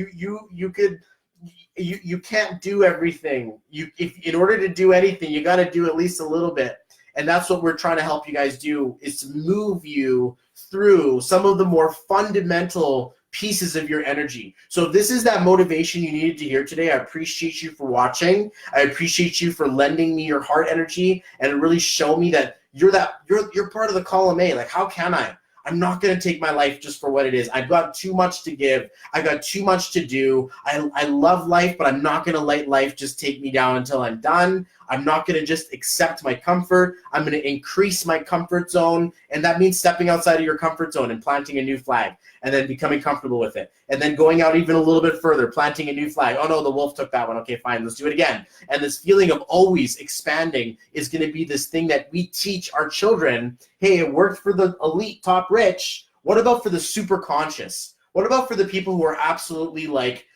you can't do everything. If in order to do anything, you got to do at least a little bit. And that's what we're trying to help you guys do, is to move you through some of the more fundamental pieces of your energy. So if this is that motivation you needed to hear today, I appreciate you for watching. I appreciate you for lending me your heart energy and really show me that you're part of the column A. Like, how can I? I'm not going to take my life just for what it is. I've got too much to give. I've got too much to do. I love life, but I'm not going to let life just take me down until I'm done. I'm not going to just accept my comfort. I'm going to increase my comfort zone, and that means stepping outside of your comfort zone and planting a new flag, and then becoming comfortable with it, and then going out even a little bit further, planting a new flag. Oh, no, the wolf took that one. Okay, fine, let's do it again. And this feeling of always expanding is going to be this thing that we teach our children. Hey, it worked for the elite, top rich. What about for the super conscious? What about for the people who are absolutely like,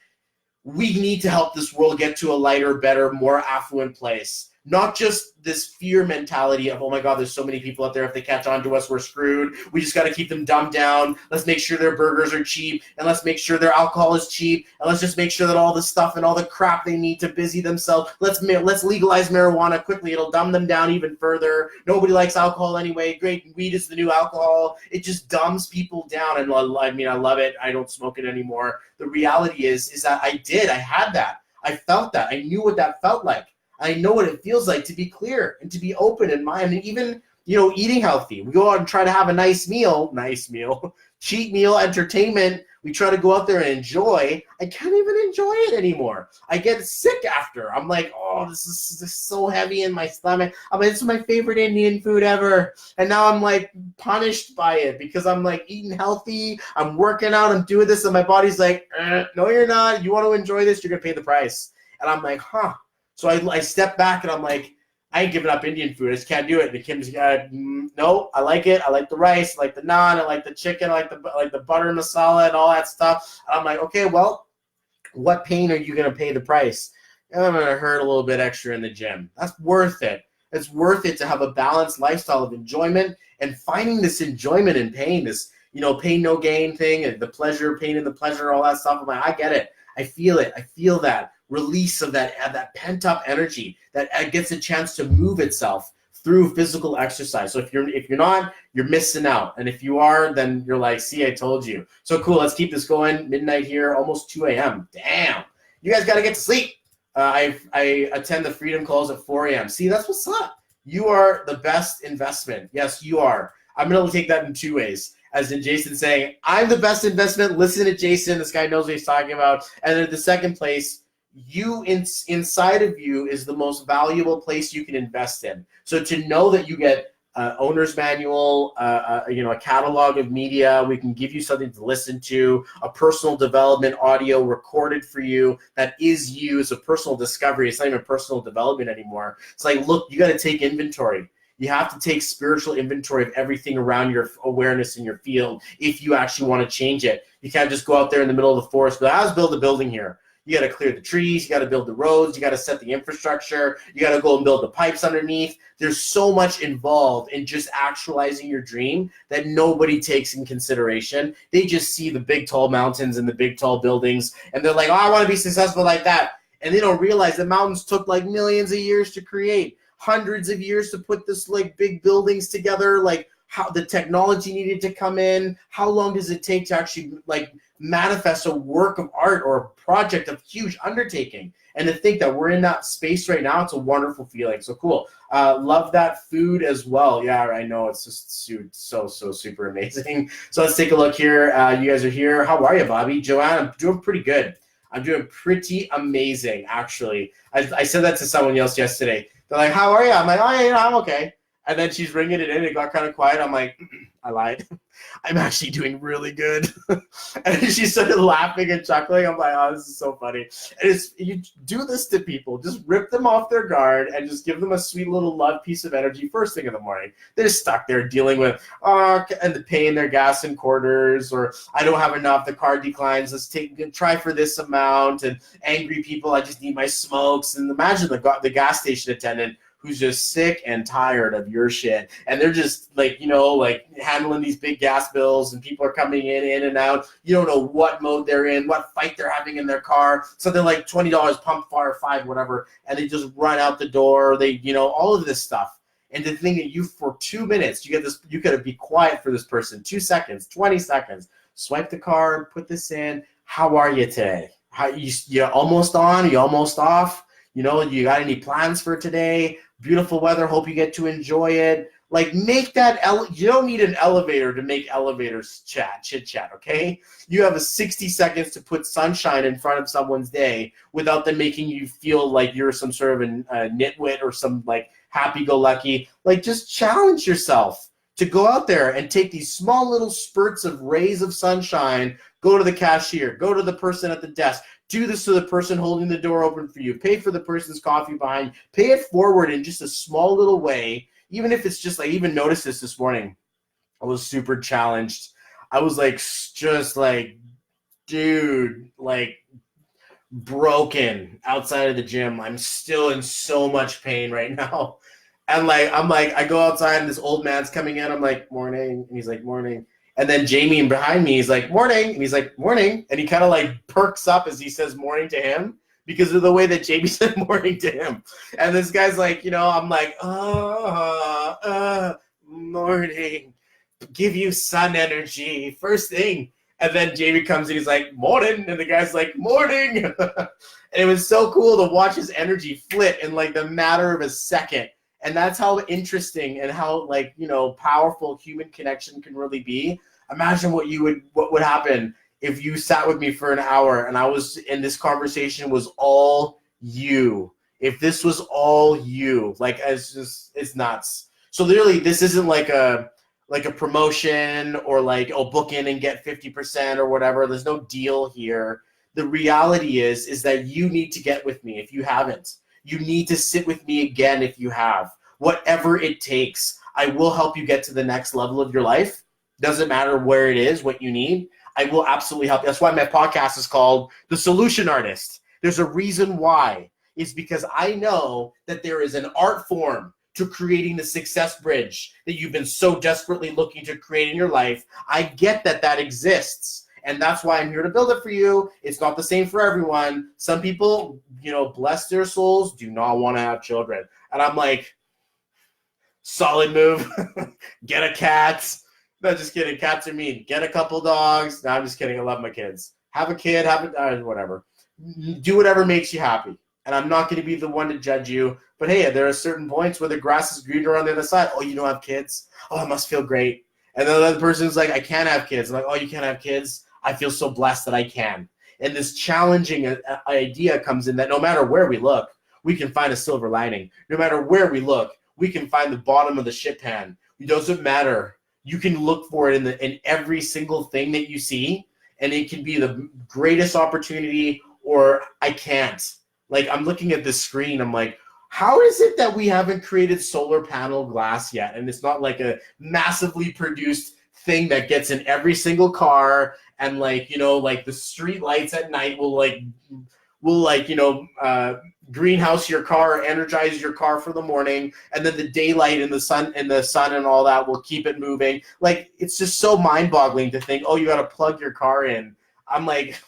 we need to help this world get to a lighter, better, more affluent place? Not just this fear mentality of, oh my God, there's so many people out there. If they catch on to us, we're screwed. We just got to keep them dumbed down. Let's make sure their burgers are cheap, and let's make sure their alcohol is cheap, and let's just make sure that all the stuff and all the crap they need to busy themselves. Let's legalize marijuana quickly. It'll dumb them down even further. Nobody likes alcohol anyway. Great, weed is the new alcohol. It just dumbs people down, and I mean, I love it. I don't smoke it anymore. The reality is that I had that. I felt that. I knew what that felt like. I know what it feels like to be clear and to be open in mind, and even, eating healthy. We go out and try to have a nice meal, cheat meal, entertainment. We try to go out there and enjoy. I can't even enjoy it anymore. I get sick after. I'm like, oh, this is so heavy in my stomach. I mean, this is my favorite Indian food ever. And now I'm like punished by it because I'm like eating healthy. I'm working out. I'm doing this. And my body's like, no, you're not. You want to enjoy this? You're going to pay the price. And I'm like, huh. So I step back and I'm like, I ain't giving up Indian food. I just can't do it. And Kim's no, I like it. I like the rice. I like the naan. I like the chicken. I like the butter masala and all that stuff. And I'm like, okay, well, what pain are you going to pay the price? And I'm going to hurt a little bit extra in the gym. That's worth it. It's worth it to have a balanced lifestyle of enjoyment and finding this enjoyment in pain, this, pain, no gain thing, and the pleasure, pain and the pleasure, all that stuff. I'm like, I get it. I feel it. I feel that release of that pent-up energy that gets a chance to move itself through physical exercise. So if you're not, you're missing out. And if you are, then you're like, see, I told you. So cool, let's keep this going. Midnight here, almost 2 a.m. Damn. You guys got to get to sleep. I attend the Freedom Calls at 4 a.m. See, that's what's up. You are the best investment. Yes, you are. I'm going to take that in 2 ways. As in Jason saying, I'm the best investment. Listen to Jason. This guy knows what he's talking about. And then the second place, you inside of you is the most valuable place you can invest in. So to know that you get owner's manual, a catalog of media, we can give you something to listen to, a personal development audio recorded for you that is you. It's a personal discovery. It's not even personal development anymore. It's like, look, you got to take inventory. You have to take spiritual inventory of everything around your awareness in your field if you actually want to change it. You can't just go out there in the middle of the forest and go, let's build a building here. You got to clear the trees. You got to build the roads. You got to set the infrastructure. You got to go and build the pipes underneath. There's so much involved in just actualizing your dream that nobody takes in consideration. They just see the big, tall mountains and the big, tall buildings, and they're like, oh, I want to be successful like that. And they don't realize that mountains took like millions of years to create, hundreds of years to put this like big buildings together, like how the technology needed to come in. How long does it take to actually like manifest a work of art or a project of huge undertaking? And to think that we're in that space right now, it's a wonderful feeling. So cool. Love that food as well. Yeah, I know. It's just so super amazing. So let's take a look here. You guys are here. How are you, Bobby? Joanne, I'm doing pretty good. I'm doing pretty amazing, actually. I said that to someone else yesterday. They're like, how are you? I'm like, oh, yeah, I'm okay. And then she's ringing it in. It got kind of quiet. I'm like, I lied. I'm actually doing really good. And she started laughing and chuckling. I'm like, oh, this is so funny. And you do this to people. Just rip them off their guard and just give them a sweet little love piece of energy first thing in the morning. They're stuck there dealing with, and the paying their gas and quarters, or I don't have enough, the car declines, try for this amount, and angry people, I just need my smokes. And imagine the gas station attendant who's just sick and tired of your shit. And they're just like, handling these big gas bills, and people are coming in and out. You don't know what mode they're in, what fight they're having in their car. Something like $20 pump fire 5, whatever. And they just run out the door. They, all of this stuff. And the thing that for 2 minutes, you gotta be quiet for this person. 2 seconds, 20 seconds. Swipe the card, put this in. How are you today? You almost on? You almost off? You got any plans for today? Beautiful weather. Hope you get to enjoy it. Like, make that. You don't need an elevator to make elevators chit chat. Okay. You have 60 seconds to put sunshine in front of someone's day without them making you feel like you're some sort of a nitwit or some like happy-go-lucky. Like, just challenge yourself to go out there and take these small little spurts of rays of sunshine. Go to the cashier. Go to the person at the desk. Do this to the person holding the door open for you. Pay for the person's coffee behind. Pay it forward in just a small little way, even if it's just like, even noticed this morning. I was super challenged. I was like, just like, dude, like broken outside of the gym. I'm still in so much pain right now. And I go outside and this old man's coming in. I'm like, morning. And he's like, morning. And then Jamie behind me, he's like, morning. And he's like, morning. And he kind of like perks up as he says morning to him because of the way that Jamie said morning to him. And this guy's like, I'm like, morning. Give you sun energy. First thing. And then Jamie comes and he's like, morning. And the guy's like, morning. And it was so cool to watch his energy flip in like the matter of a second. And that's how interesting and how powerful human connection can really be. Imagine what would happen if you sat with me for an hour and this conversation was all you. If this was all you, it's nuts. So literally, this isn't like a promotion or book in and get 50% or whatever. There's no deal here. The reality is that you need to get with me if you haven't. You need to sit with me again if you have. Whatever it takes, I will help you get to the next level of your life. Doesn't matter where it is, what you need. I will absolutely help you. That's why my podcast is called The Solution Artist. There's a reason why. It's because I know that there is an art form to creating the success bridge that you've been so desperately looking to create in your life. I get that exists. And that's why I'm here to build it for you. It's not the same for everyone. Some people, bless their souls, do not want to have children. And I'm like, solid move. Get a cat. No, just kidding. Cats are mean. Get a couple dogs. No, I'm just kidding. I love my kids. Have a kid. Whatever. Do whatever makes you happy. And I'm not going to be the one to judge you. But hey, there are certain points where the grass is greener on the other side. Oh, you don't have kids? Oh, it must feel great. And then the other person's like, I can't have kids. I'm like, oh, you can't have kids? I feel so blessed that I can. And this challenging idea comes in that no matter where we look, we can find a silver lining. No matter where we look, we can find the bottom of the shit pan. It doesn't matter. You can look for it in every single thing that you see, and it can be the greatest opportunity, or I can't. Like, I'm looking at this screen. I'm like, how is it that we haven't created solar panel glass yet? And it's not like a massively produced thing that gets in every single car, and the street lights at night will greenhouse your car, energize your car for the morning, and then the daylight and the sun and all that will keep it moving. Like, it's just so mind-boggling to think, oh, you got to plug your car in. I'm like,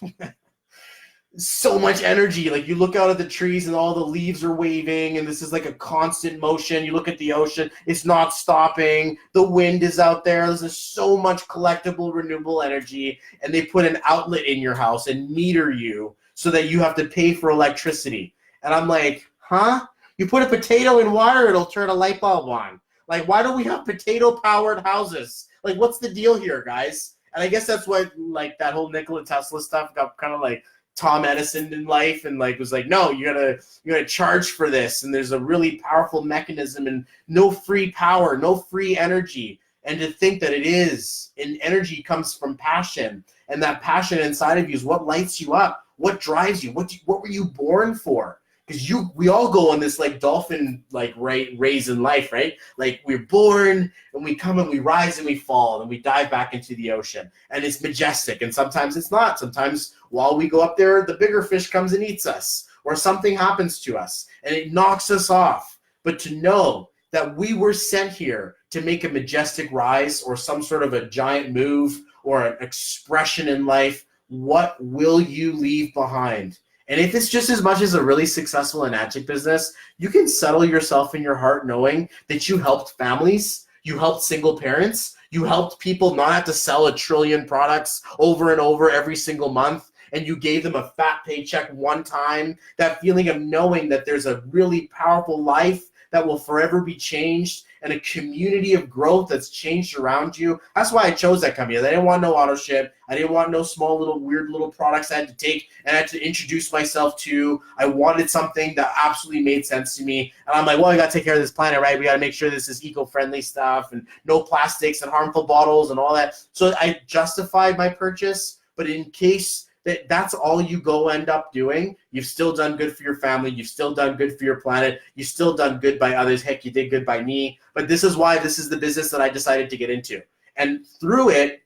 so much energy. Like, you look out at the trees and all the leaves are waving, and this is like a constant motion. You look at the ocean, it's not stopping. The wind is out there. There's so much collectible, renewable energy, and they put an outlet in your house and meter you so that you have to pay for electricity. And I'm like, huh? You put a potato in water, it'll turn a light bulb on. Like, why don't we have potato-powered houses? Like, what's the deal here, guys? And I guess that's what, like, that whole Nikola Tesla stuff got kind of like Tom Edison in life, and like was like, no, you're gonna charge for this, and there's a really powerful mechanism, and no free power, no free energy. And to think that it is, and energy comes from passion, and that passion inside of you is what lights you up, what drives you, what were you born for? Because we all go on this like dolphin like raise in life, right? Like we're born and we come and we rise and we fall and we dive back into the ocean, and it's majestic. And sometimes it's not. Sometimes while we go up there, the bigger fish comes and eats us, or something happens to us and it knocks us off. But to know that we were sent here to make a majestic rise or some sort of a giant move or an expression in life, what will you leave behind? And if it's just as much as a really successful enagic business, you can settle yourself in your heart knowing that you helped families, you helped single parents, you helped people not have to sell 1 trillion products over and over every single month, and you gave them a fat paycheck one time. That feeling of knowing that there's a really powerful life that will forever be changed, and a community of growth that's changed around you. That's why I chose that company. I didn't want no auto ship. I didn't want no small little weird little products I had to take and I had to introduce myself to. I wanted something that absolutely made sense to me. And I'm like, well, we got to take care of this planet, right? We got to make sure this is eco-friendly stuff and no plastics and harmful bottles and all that. So I justified my purchase, but in case that's all you go end up doing, you've still done good for your family, you've still done good for your planet, you've still done good by others. Heck, you did good by me. But this is why this is the business that I decided to get into. And through it,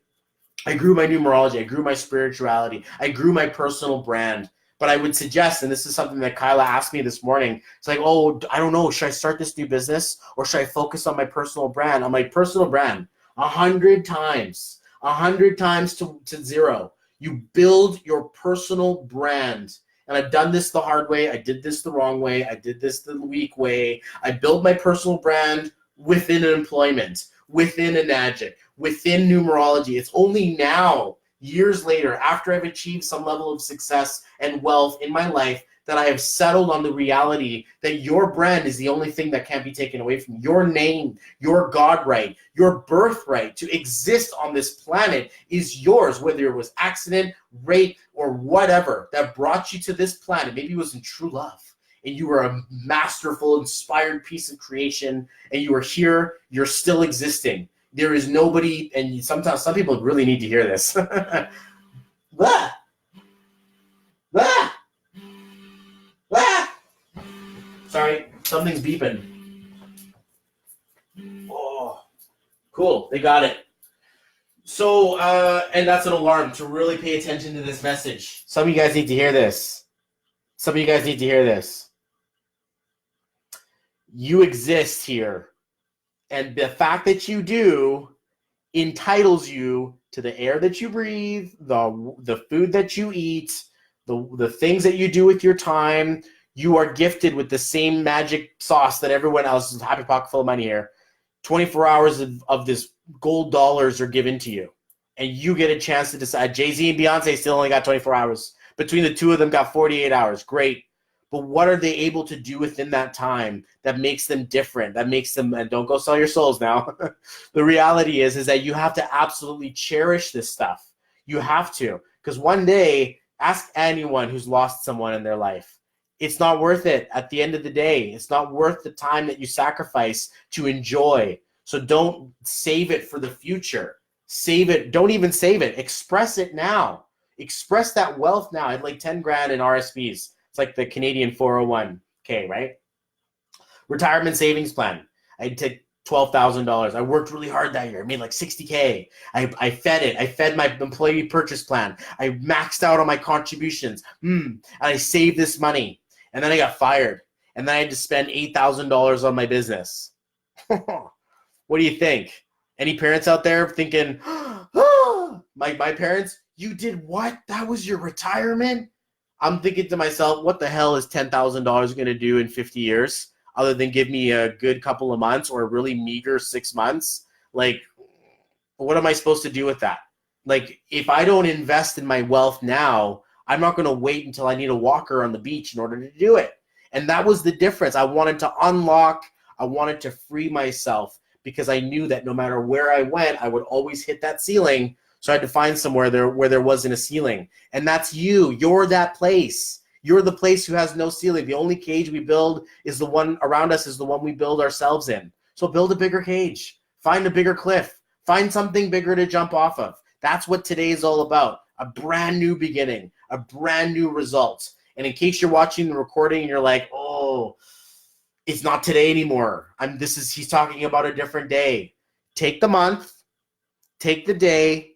I grew my numerology, I grew my spirituality, I grew my personal brand. But I would suggest, and this is something that Kyla asked me this morning, it's like, oh, I don't know, should I start this new business or should I focus on my personal brand? On my personal brand, 100 times to zero. You build your personal brand. And I've done this the hard way. I did this the wrong way. I did this the weak way. I built my personal brand within employment, within enagic, within numerology. It's only now, years later, after I've achieved some level of success and wealth in my life, that I have settled on the reality that your brand is the only thing that can't be taken away from you. Your name, your God right, your birthright to exist on this planet is yours, whether it was accident, rape, or whatever that brought you to this planet. Maybe it was in true love, and you were a masterful, inspired piece of creation, and you were here, you're still existing. There is nobody, and sometimes some people really need to hear this. Blah. Blah. Ah! Sorry, something's beeping. Oh, cool. They got it. So, and that's an alarm to really pay attention to this message. Some of you guys need to hear this. You exist here. And the fact that you do entitles you to the air that you breathe, the food that you eat, the things that you do with your time. You are gifted with the same magic sauce that everyone else is. Happy pocket full of money here. 24 hours of this gold dollars are given to you, and you get a chance to decide. Jay-Z and Beyonce still only got 24 hours. Between the two of them got 48 hours. Great. But what are they able to do within that time that makes them different, that makes them, and don't go sell your souls now. The reality is that you have to absolutely cherish this stuff. You have to, because one day, ask anyone who's lost someone in their life. It's not worth it at the end of the day. It's not worth the time that you sacrifice to enjoy. So don't save it for the future. Save it. Don't even save it. Express it now. Express that wealth now. I had like 10 grand in RSPs. It's like the Canadian 401k, right? Retirement savings plan. I took $12,000. I worked really hard that year. I made like $60K. I fed it. I fed my employee purchase plan. I maxed out on my contributions. And I saved this money. And then I got fired. And then I had to spend $8,000 on my business. What do you think? Any parents out there thinking, my parents, you did what? That was your retirement? I'm thinking to myself, what the hell is $10,000 going to do in 50 years? Other than give me a good couple of months or a really meager 6 months? Like, what am I supposed to do with that? Like, if I don't invest in my wealth now, I'm not going to wait until I need a walker on the beach in order to do it. And that was the difference. I wanted to unlock, I wanted to free myself because I knew that no matter where I went, I would always hit that ceiling. So I had to find somewhere where there wasn't a ceiling. And that's you. You're that place. You're the place who has no ceiling. The only cage we build is the one around us, is the one we build ourselves in. So build a bigger cage. Find a bigger cliff. Find something bigger to jump off of. That's what today is all about. A brand new beginning, a brand new result. And in case you're watching the recording and you're like, oh, it's not today anymore. He's talking about a different day. Take the month, take the day,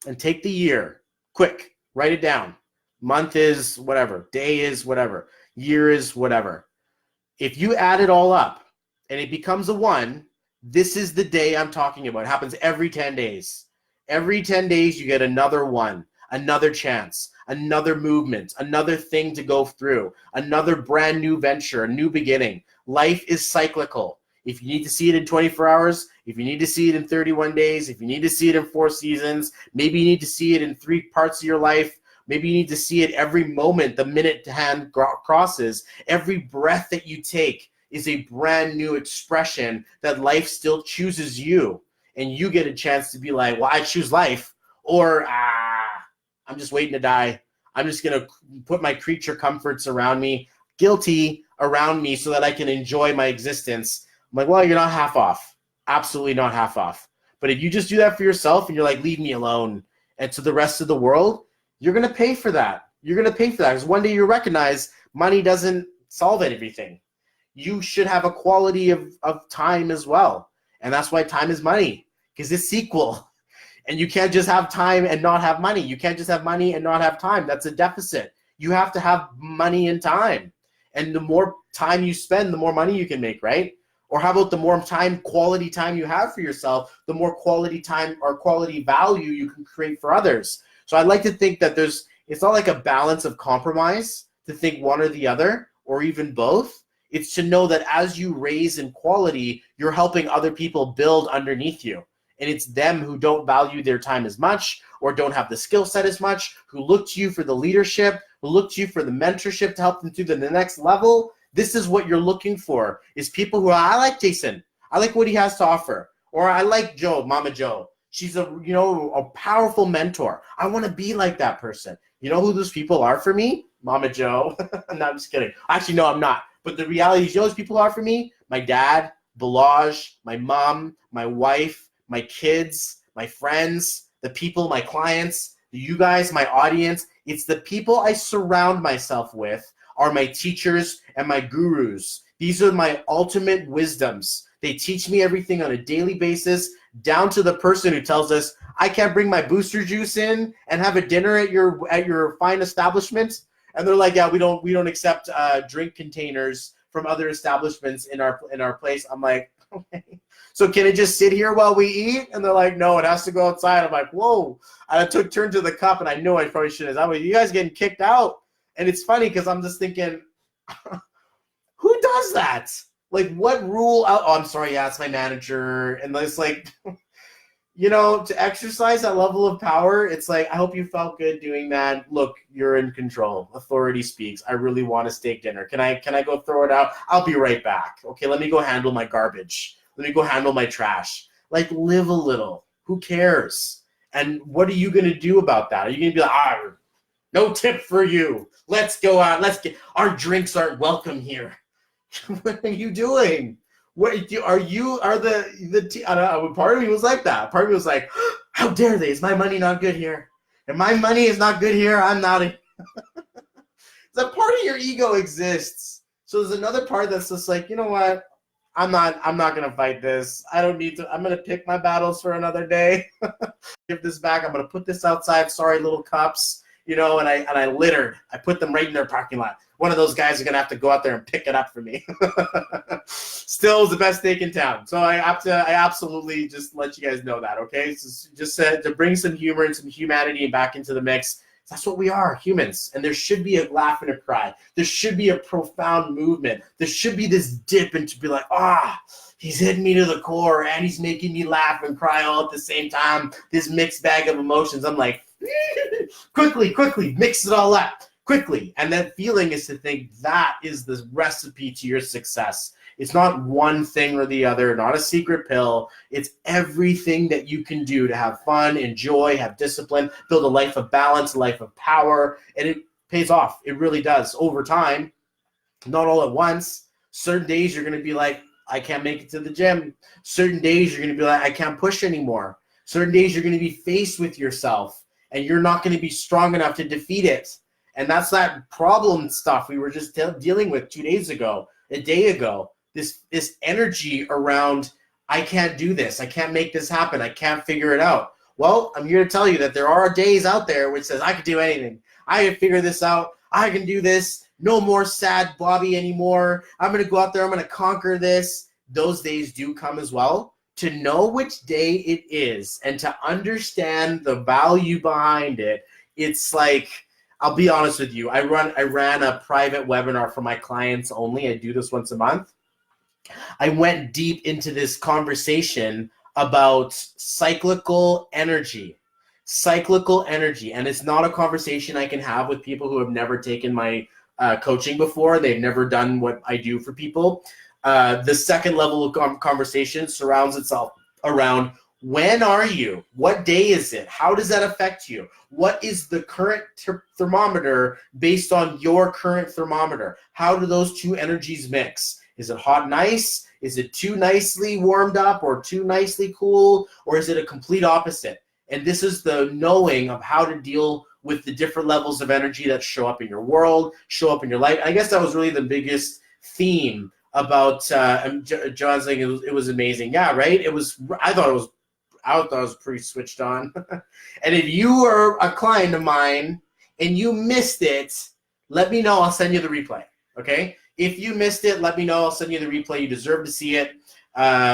and take the year. Quick, write it down. Month is whatever. Day is whatever. Year is whatever. If you add it all up and it becomes a 1, this is the day I'm talking about. It happens every 10 days. Every 10 days you get another 1, another chance, another movement, another thing to go through, another brand new venture, a new beginning. Life is cyclical. If you need to see it in 24 hours, if you need to see it in 31 days, if you need to see it in 4 seasons, maybe you need to see it in 3 parts of your life. Maybe you need to see it every moment the minute hand crosses. Every breath that you take is a brand new expression that life still chooses you. And you get a chance to be like, well, I choose life. Or, I'm just waiting to die. I'm just going to put my creature comforts around me, guilty around me, so that I can enjoy my existence. I'm like, well, you're not half off. Absolutely not half off. But if you just do that for yourself and you're like, leave me alone, and to the rest of the world, you're going to pay for that. You're going to pay for that because one day you recognize money doesn't solve everything. You should have a quality of time as well. And that's why time is money, because it's equal. And you can't just have time and not have money. You can't just have money and not have time. That's a deficit. You have to have money and time. And the more time you spend, the more money you can make, right? Or how about the more quality time you have for yourself, the more quality time or quality value you can create for others. So I'd like to think that it's not like a balance of compromise to think one or the other or even both. It's to know that as you raise in quality, you're helping other people build underneath you. And it's them who don't value their time as much or don't have the skill set as much, who look to you for the leadership, who look to you for the mentorship to help them through the next level. This is what you're looking for, is people who I like Jason. I like what he has to offer. Or I like Joe, Mama Joe. She's a powerful mentor. I want to be like that person. You know who those people are for me? Mama Joe. No, I'm just kidding. Actually, no, I'm not. But the reality is, you know those people are for me? My dad, Balaj, my mom, my wife, my kids, my friends, the people, my clients, you guys, my audience. It's the people I surround myself with are my teachers and my gurus. These are my ultimate wisdoms. They teach me everything on a daily basis, down to the person who tells us, I can't bring my booster juice in and have a dinner at your fine establishment. And they're like, yeah, we don't accept drink containers from other establishments in our place. I'm like, okay. So can it just sit here while we eat? And they're like, no, it has to go outside. I'm like, whoa. And I turned to the cup, and I know I probably shouldn't. I'm like, you guys getting kicked out? And it's funny because I'm just thinking, who does that? Like, what rule? Oh, I'm sorry. Yeah, it's my manager. And it's like, to exercise that level of power, it's like, I hope you felt good doing that. Look, you're in control. Authority speaks. I really want a steak dinner. Can I go throw it out? I'll be right back. Okay, let me go handle my garbage. Let me go handle my trash. Like, live a little. Who cares? And what are you going to do about that? Are you going to be like, no tip for you. Let's go out. Our drinks aren't welcome here. What are you doing? What are you? Are the I don't know, part of me was like that. Part of me was like, how dare they? Is my money not good here? If my money is not good here, I'm not. That part of your ego exists. So there's another part that's just like, you know what? I'm not gonna fight this. I don't need to. I'm gonna pick my battles for another day. Give this back. I'm gonna put this outside. Sorry, little cups. And I littered. I put them right in their parking lot. One of those guys are going to have to go out there and pick it up for me. Still is the best steak in town. So I absolutely just let you guys know that, okay? So just said to bring some humor and some humanity back into the mix. That's what we are, humans. And there should be a laugh and a cry. There should be a profound movement. There should be this dip and to be like, he's hitting me to the core and he's making me laugh and cry all at the same time. This mixed bag of emotions. I'm like, quickly, mix it all up. quickly. And that feeling is to think that is the recipe to your success. It's not one thing or the other, not a secret pill. It's everything that you can do to have fun, enjoy, have discipline, build a life of balance, a life of power, and it pays off. It really does over time, not all at once. Certain days you're going to be like, I can't make it to the gym. Certain days you're going to be like, I can't push anymore. Certain days you're going to be faced with yourself and you're not going to be strong enough to defeat it. And that's that problem stuff we were just dealing with 2 days ago, a day ago. This energy around, I can't do this. I can't make this happen. I can't figure it out. Well, I'm here to tell you that there are days out there which says I can do anything. I can figure this out. I can do this. No more sad Bobby anymore. I'm going to go out there. I'm going to conquer this. Those days do come as well. To know which day it is and to understand the value behind it, it's like, I'll be honest with you. I ran a private webinar for my clients only. I do this once a month. I went deep into this conversation about cyclical energy. And it's not a conversation I can have with people who have never taken my coaching before. They've never done what I do for people. The second level of conversation surrounds itself around, when are you? What day is it? How does that affect you? What is the current thermometer based on your current thermometer? How do those two energies mix? Is it hot and ice? Is it too nicely warmed up or too nicely cool? Or is it a complete opposite? And this is the knowing of how to deal with the different levels of energy that show up in your world, show up in your life. I guess that was really the biggest theme about John's saying it was amazing. Yeah, right? I thought it was pretty switched on. And if you are a client of mine and you missed it, let me know. I'll send you the replay, okay? If you missed it, let me know. I'll send you the replay. You deserve to see it.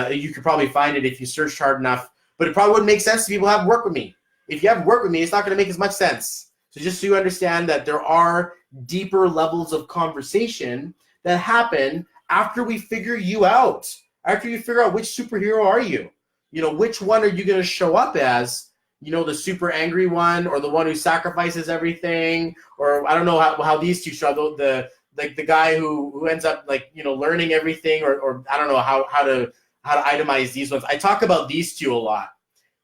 You could probably find it if you searched hard enough. But it probably wouldn't make sense to people who have worked with me. If you haven't worked with me, it's not going to make as much sense. So just so you understand that there are deeper levels of conversation that happen after we figure you out. After you figure out which superhero are you. Which one are you going to show up as? The super angry one, or the one who sacrifices everything, or I don't know how these two show up. The guy who ends up learning everything, or I don't know how to itemize these ones. I talk about these two a lot.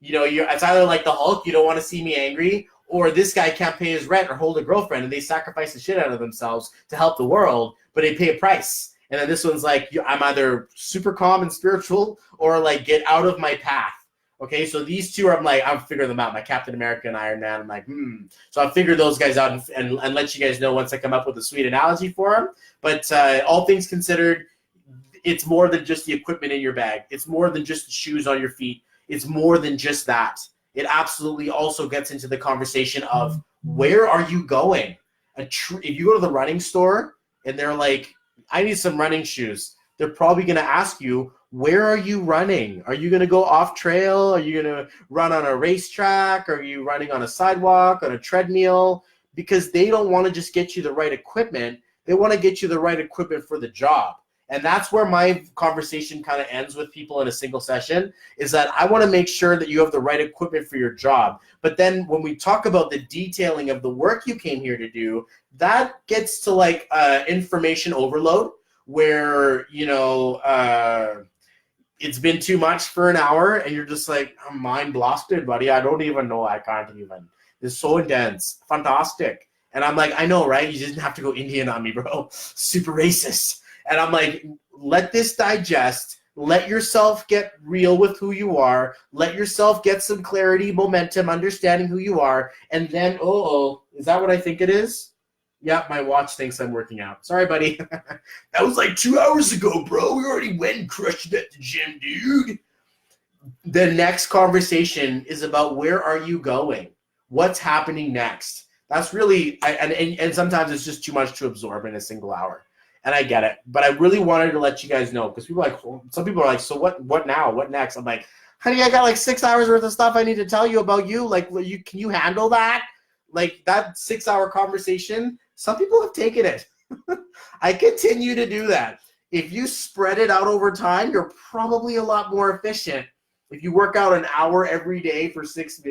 It's either like the Hulk, you don't want to see me angry, or this guy can't pay his rent or hold a girlfriend, and they sacrifice the shit out of themselves to help the world, but they pay a price. And then this one's like, I'm either super calm and spiritual, or like get out of my path. Okay, so these two I'm figuring them out. My Captain America and Iron Man. I'm like, So I'll figure those guys out and let you guys know once I come up with a sweet analogy for them. But all things considered, it's more than just the equipment in your bag. It's more than just the shoes on your feet. It's more than just that. It absolutely also gets into the conversation of, where are you going? If you go to the running store and they're like, I need some running shoes, they're probably going to ask you, where are you running? Are you going to go off trail? Are you going to run on a racetrack? Are you running on a sidewalk, on a treadmill? Because they don't want to just get you the right equipment. They want to get you the right equipment for the job. And that's where my conversation kind of ends with people in a single session, is that I want to make sure that you have the right equipment for your job. But then when we talk about the detailing of the work you came here to do, that gets to like information overload, where, it's been too much for an hour and you're just like, I'm mind blasted, buddy. I don't even know. I can't even. It's so intense. Fantastic. And I'm like, I know, right? You didn't have to go Indian on me, bro. Super racist. And I'm like, let this digest. Let yourself get real with who you are. Let yourself get some clarity, momentum, understanding who you are. And then, is that what I think it is? Yeah, my watch thinks I'm working out. Sorry, buddy. That was like 2 hours ago, bro. We already went and crushed it at the gym, dude. The next conversation is about, where are you going? What's happening next? That's really, and sometimes it's just too much to absorb in a single hour. And I get it. But I really wanted to let you guys know, because some people are like, so what now? What next? I'm like, honey, I got like 6 hours worth of stuff I need to tell you about you. Like, can you handle that? Like that 6 hour conversation, some people have taken it. I continue to do that. If you spread it out over time, you're probably a lot more efficient. If you work out an hour every day for 6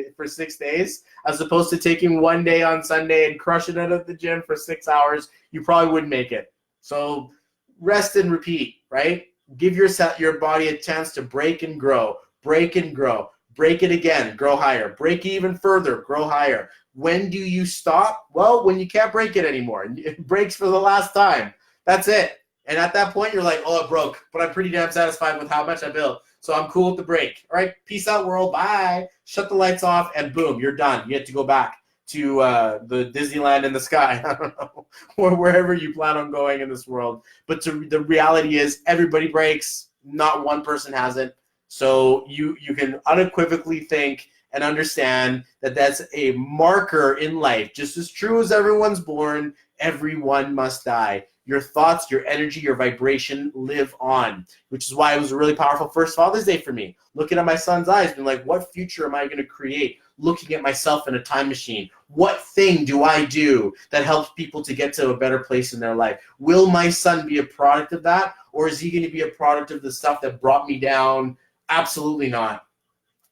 days, as opposed to taking one day on Sunday and crushing it at the gym for 6 hours, you probably wouldn't make it. So rest and repeat, right? Give your body a chance to break and grow, break and grow, break it again, grow higher, break even further, grow higher. When do you stop? Well, when you can't break it anymore. It breaks for the last time. That's it. And at that point, you're like, oh, it broke, but I'm pretty damn satisfied with how much I built. So I'm cool with the break. All right, peace out, world. Bye. Shut the lights off, and boom, you're done. You get to go back to the Disneyland in the sky. I don't know, or wherever you plan on going in this world. But the reality is everybody breaks. Not one person hasn't. So you can unequivocally think and understand that that's a marker in life. Just as true as everyone's born, everyone must die. Your thoughts, your energy, your vibration live on, which is why it was a really powerful first Father's Day for me. Looking at my son's eyes, being like, what future am I going to create? Looking at myself in a time machine. What thing do I do that helps people to get to a better place in their life? Will my son be a product of that, or is he going to be a product of the stuff that brought me down? Absolutely not.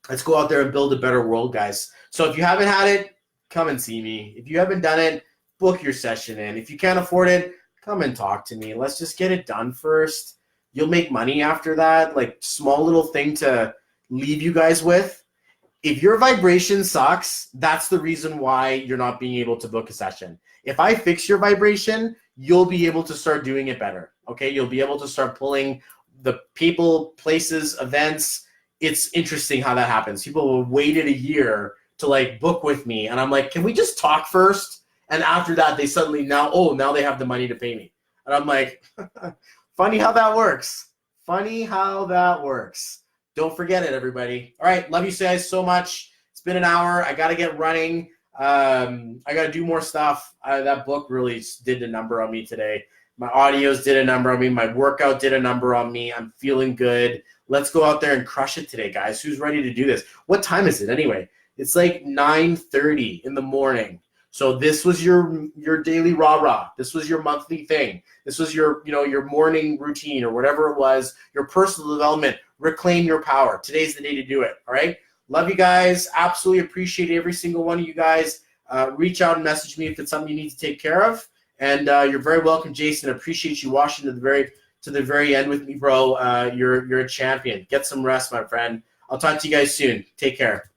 Let's go out there and build a better world, guys. So if you haven't had it, come and see me. If you haven't done it, book your session in. If you can't afford it, come and talk to me. Let's just get it done first. You'll make money after that. Like, small little thing to leave you guys with. If your vibration sucks, that's the reason why you're not being able to book a session. If I fix your vibration, you'll be able to start doing it better. Okay? You'll be able to start pulling the people, places, events. It's interesting how that happens. People have waited a year to like book with me, and I'm like, can we just talk first? And after that, they suddenly now they have the money to pay me. And I'm like, funny how that works. Funny how that works. Don't forget it, everybody. All right, love you guys so much. It's been an hour. I got to get running. I got to do more stuff. That book really did a number on me today. My audios did a number on me. My workout did a number on me. I'm feeling good. Let's go out there and crush it today, guys. Who's ready to do this? What time is it anyway? It's like 9:30 in the morning. So this was your daily rah-rah. This was your monthly thing. This was your morning routine or whatever it was, your personal development. Reclaim your power. Today's the day to do it, all right? Love you guys. Absolutely appreciate every single one of you guys. Reach out and message me if it's something you need to take care of. And you're very welcome, Jason. Appreciate you watching to the very end with me, bro. You're a champion. Get some rest, my friend. I'll talk to you guys soon. Take care.